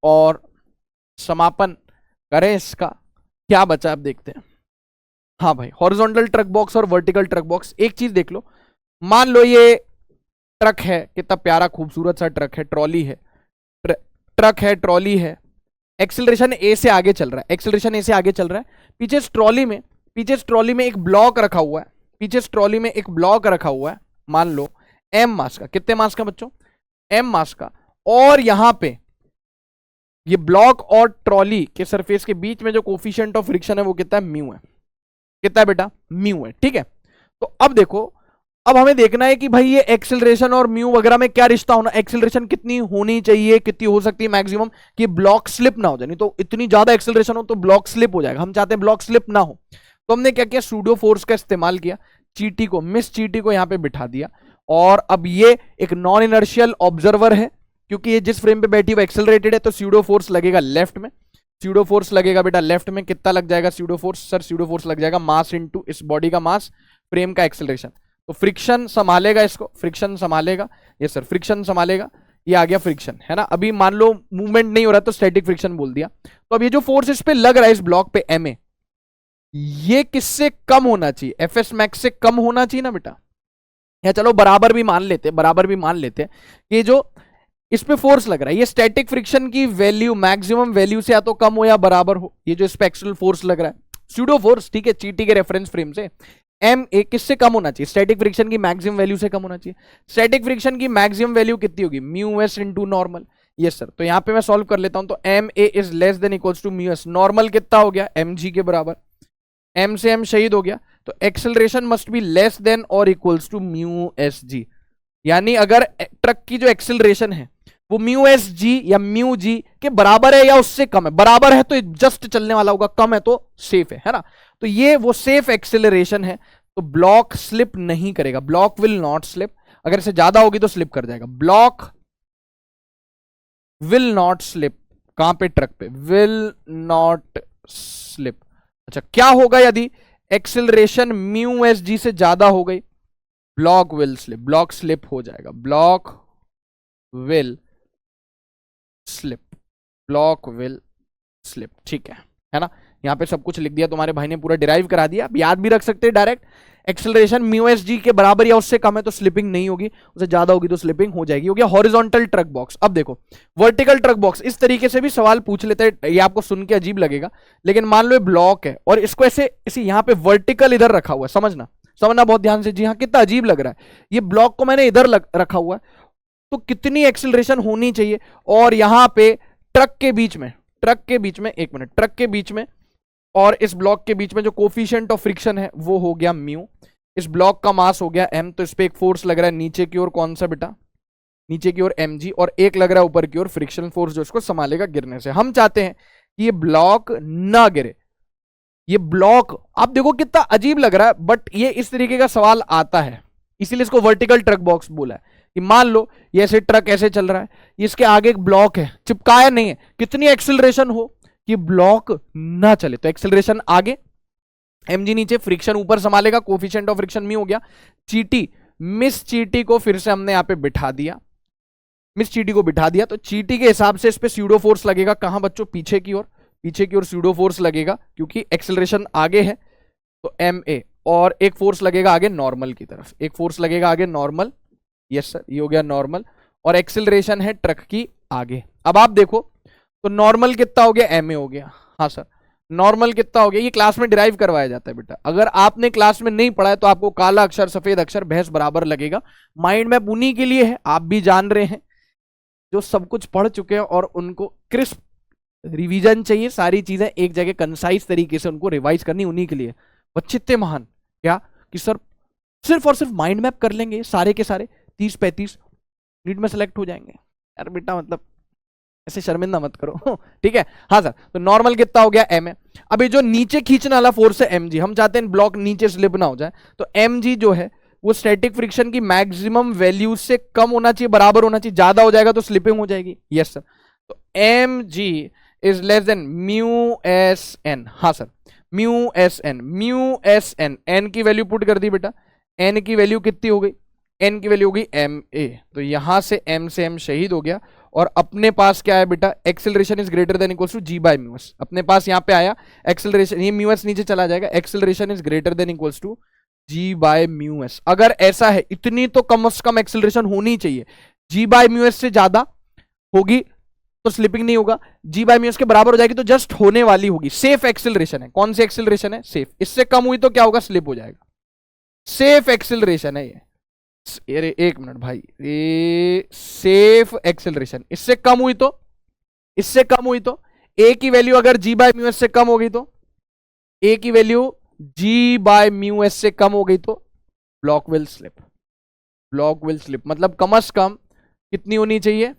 और समापन करें इसका, क्या बचा अब देखते हैं। हाँ भाई, हॉरिजॉन्टल ट्रक बॉक्स और वर्टिकल ट्रक बॉक्स। एक चीज देख लो, मान लो ये ट्रक है, कितना प्यारा खूबसूरत सा ट्रक है, ट्रॉली है, ट्रक है, ट्रॉली है, एक्सेलरेशन ए से आगे चल रहा है, एक्सेलरेशन ए से आगे चल रहा है, पीछे इस ट्रॉली में एक ब्लॉक रखा हुआ है, पीछे इस ट्रॉली में एक ब्लॉक रखा हुआ है, मान लो एम मास का, कितने मास का बच्चों, एम मास का, और यहां पे ये ब्लॉक और ट्रॉली के सरफेस के बीच में जो कोफिशिएंट ऑफ फ्रिक्शन है वो कितना है म्यू है, कितना है बेटा म्यू है, ठीक है। तो अब देखो, अब हमें देखना है कि भाई ये एक्सेलरेशन और म्यू वगैरह में क्या रिश्ता होना, एक्सेलरेशन कितनी होनी चाहिए, कितनी हो सकती है मैक्सिमम, कि ब्लॉक स्लिप ना हो जाए, नहीं तो इतनी ज्यादा एक्सेलरेशन हो तो ब्लॉक स्लिप हो जाएगा, हम चाहते हैं ब्लॉक स्लिप ना हो। तो हमने क्या किया, सूडो फोर्स का इस्तेमाल किया, चीटी को, मिस चीटी को यहां पे बिठा दिया, और अब ये एक नॉन इनर्शियल ऑब्जर्वर है, क्योंकि ये जिस फ्रेम पे बैठी वो एक्सेलरेटेड है, तो स्यूडो फोर्स लगेगा लेफ्ट में, स्यूडो फोर्स लगेगा बेटा लेफ्ट में, कितना लग जाएगा pseudo force, sir pseudo force लग जाएगा मास इनटू इस बॉडी का मास, फ्रेम का एक्सेलरेशन, तो फ्रिक्शन संभालेगा इसको, फ्रिक्शन संभालेगा, ये सर फ्रिक्शन संभालेगा, ये आ गया फ्रिक्शन, है ना। अभी मान लो मूवमेंट नहीं हो रहा तो स्टैटिक फ्रिक्शन बोल दिया। तो अब ये जो फोर्स इस पे लग रहा है इस ब्लॉक पे एम ए, ये किससे कम होना चाहिए, एफ एस मैक्स से कम होना चाहिए ना बेटा, या चलो बराबर भी मान लेते, बराबर भी मान लेते कि जो इस पे फोर्स लग रहा है ये स्टैटिक फ्रिक्शन की वैल्यू मैक्सिमम वैल्यू से या तो कम हो या बराबर हो, ये जो इस पे एक्सियल फोर्स लग रहा है स्यूडो फोर्स, ठीक है, चीटी के रेफरेंस फ्रेम से, एम ए किससे कम होना चाहिए, स्टैटिक फ्रिक्शन की मैक्सिमम वैल्यू से कम होना चाहिए। स्टैटिक फ्रिक्शन की मैक्सिमम वैल्यू कितनी होगी, mu S into normal, yes sir. तो यहां पे मैं सॉल्व कर लेता हूं, तो M A is less than equals to mu S, normal कितना हो गया एम जी के बराबर, एम से एम शहीद हो गया, तो acceleration must be less than और equals to mu S G, यानी अगर ट्रक की जो एक्सेलरेशन है वो म्यू एस जी या म्यू जी के बराबर है या उससे कम है, बराबर है तो जस्ट चलने वाला होगा, कम है तो सेफ है ना। तो ये वो सेफ एक्सेलरेशन है, तो ब्लॉक स्लिप नहीं करेगा, ब्लॉक विल नॉट स्लिप, अगर इससे ज्यादा होगी तो स्लिप कर जाएगा, ब्लॉक विल नॉट स्लिप, कहां पे ट्रक पे, विल नॉट स्लिप। अच्छा क्या होगा यदि एक्सेलरेशन म्यू एस जी से ज्यादा हो गई, block will slip, block slip हो जाएगा, block will slip, block will slip, ठीक है ना। यहां पे सब कुछ लिख दिया, तुम्हारे भाई ने पूरा डिराइव करा दिया, आप याद भी रख सकते हैं डायरेक्ट, एक्सेलरेशन म्यू एस जी के बराबर या उससे कम है तो स्लिपिंग नहीं होगी, उससे ज्यादा होगी तो स्लिपिंग हो जाएगी। हो गया हॉरिजॉन्टल ट्रक बॉक्स। अब देखो वर्टिकल ट्रक बॉक्स, इस तरीके से भी सवाल पूछ लेते हैं, ये आपको सुन के अजीब लगेगा, लेकिन मान लो ये ब्लॉक है और इसको ऐसे ऐसे यहां पे वर्टिकल इधर रखा हुआ है, समझना बहुत ध्यान से, जी हाँ कितना अजीब लग रहा है, ये ब्लॉक को मैंने इधर रखा हुआ है, तो कितनी एक्सेलरेशन होनी चाहिए, और यहां पे ट्रक के बीच में, एक मिनट, ट्रक के बीच में और इस ब्लॉक के बीच में जो कोफिशिएंट ऑफ फ्रिक्शन है वो हो गया म्यू, इस ब्लॉक का मास हो गया एम, तो इस पे एक फोर्स लग रहा है नीचे की ओर, कौन सा बेटा, नीचे की ओर एम जी, और एक लग रहा है ऊपर की ओर फ्रिक्शन फोर्स जो इसको संभालेगा गिरने से। हम चाहते हैं कि ये ब्लॉक ना गिरे, ये ब्लॉक आप देखो कितना अजीब लग रहा है, बट ये इस तरीके का सवाल आता है, इसीलिए इसको वर्टिकल ट्रक बॉक्स बोला है, कि मान लो ये ऐसे ट्रक ऐसे चल रहा है, इसके आगे एक ब्लॉक है, चिपकाया नहीं है, कितनी एक्सेलरेशन हो कि ब्लॉक ना चले, तो एक्सेलरेशन आगे, एमजी नीचे, फ्रिक्शन ऊपर संभालेगा, कोफिशिएंट ऑफ फ्रिक्शन म्यू हो गया, चीटी, मिस चीटी को फिर से हमने यहां पे बिठा दिया, मिस चीटी को बिठा दिया, तो चीटी के हिसाब से इस पे स्यूडो फोर्स लगेगा, कहां बच्चों, पीछे की ओर स्यूडो फोर्स लगेगा, क्योंकि एक्सेलरेशन आगे है, तो एम ए, और एक फोर्स लगेगा आगे नॉर्मल की तरफ, एक फोर्स लगेगा आगे नॉर्मल, यस सर, ये हो गया नॉर्मल, और एक्सेलरेशन है ट्रक की आगे। अब आप देखो तो नॉर्मल कितना हो गया, एम ए हो गया, हाँ सर, नॉर्मल कितना हो गया, ये क्लास में डिराइव करवाया जाता है बेटा। अगर आपने क्लास में नहीं पढ़ा है तो आपको काला अक्षर सफेद अक्षर भैंस बराबर लगेगा। माइंड मैप उन्हीं के लिए है, आप भी जान रहे हैं, जो सब कुछ पढ़ चुके हैं और उनको क्रिस्प रिवीजन चाहिए, सारी चीजें एक जगह कंसाइज तरीके से उनको रिवाइज करनी, उन्हीं के लिए। बच्चे इतने महान क्या कि सर सिर्फ और सिर्फ माइंड मैप कर लेंगे सारे के सारे 30-35 नीट में सेलेक्ट हो जाएंगे। यार बेटा मतलब ऐसे शर्मिंदा मत करो ठीक है। हाँ सर, तो नॉर्मल कितना हो गया एम है। अभी जो नीचे खींचने वाला फोर्स है एम जी, हम चाहते हैं ब्लॉक नीचे स्लिप ना हो जाए, तो एम जी जो है वो स्टैटिक फ्रिक्शन की मैक्सिमम वैल्यू से कम होना चाहिए, बराबर होना चाहिए। ज्यादा हो जाएगा तो स्लिपिंग हो जाएगी। यस सर, तो M G is less than mu S N. हाँ sir, mu S N, mu S N, N की वैल्यू पुट कर दी बेटा। एन की वैल्यू कितनी हो गई, एन की वैल्यू हो गई एम ए, तो यहां से एम शहीद हो गया। और अपने पास क्या है बेटा, acceleration is greater than equals to G by mu S. अपने पास यहां पे आया एक्सेलरेशन, ये म्यू एस नीचे चला जाएगा, acceleration is greater than equals to G by mu S. अगर ऐसा है, इतनी तो कम से कम एक्सेलरेशन होनी चाहिए, जी बाय म्यू एस से ज्यादा होगी तो स्लिपिंग नहीं होगा, जी बाय म्यू एस के बराबर हो जाएगी तो जस्ट होने वाली होगी। सेफ एक्सेलरेशन है, कौन सी एक्सेलरेशन है, सेफ। इससे कम हुई तो क्या होगा, स्लिप हो जाएगा। सेफ एक्सेलरेशन है ये, अरे एक मिनट भाई, ये सेफ एक्सेलरेशन। इससे कम हुई तो, इससे कम हुई तो, ए की वैल्यू अगर जी बाय म्यू एस से कम हो गई तो, ए की value G by mu S से कम हो गई तो block will slip. Block will slip मतलब कम से कम कितनी होनी चाहिए,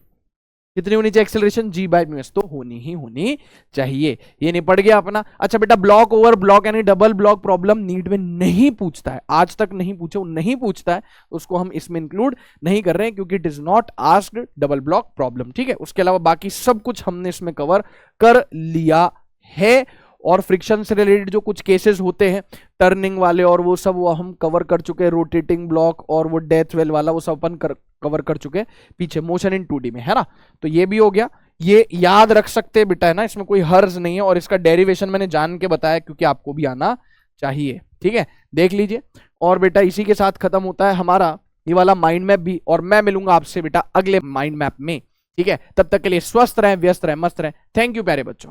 कितनी होनी चाहिए acceleration, G by mu S, तो होनी ही होनी चाहिए। ये निपट गया अपना। अच्छा बेटा, ब्लॉक ओवर ब्लॉक यानी डबल ब्लॉक प्रॉब्लम नीट में नहीं पूछता है, आज तक नहीं पूछे, वो नहीं पूछता है, उसको हम इसमें इंक्लूड नहीं कर रहे हैं क्योंकि it is not asked double block problem. ठीक है, उसके अलावा बाकी सब कुछ हमने इसमें कवर कर लिया है। और फ्रिक्शन से रिलेटेड जो कुछ केसेस होते हैं टर्निंग वाले और वो सब, वो हम कवर कर चुके हैं। रोटेटिंग ब्लॉक और वो डेथ वेल वाला, वो सब अपन कवर कर चुके हैं पीछे मोशन इन 2D में, है ना। तो ये भी हो गया, ये याद रख सकते हैं बेटा, है ना, इसमें कोई हर्ज नहीं है। और इसका डेरिवेशन मैंने जान के बताया क्योंकि आपको भी आना चाहिए। ठीक है, देख लीजिए। और बेटा इसी के साथ खत्म होता है हमारा ये वाला माइंड मैप भी, और मैं मिलूंगा आपसे बेटा अगले माइंड मैप में। ठीक है, तब तक के लिए स्वस्थ रहें, व्यस्त रहें, मस्त रहें। थैंक यू प्यारे बच्चों।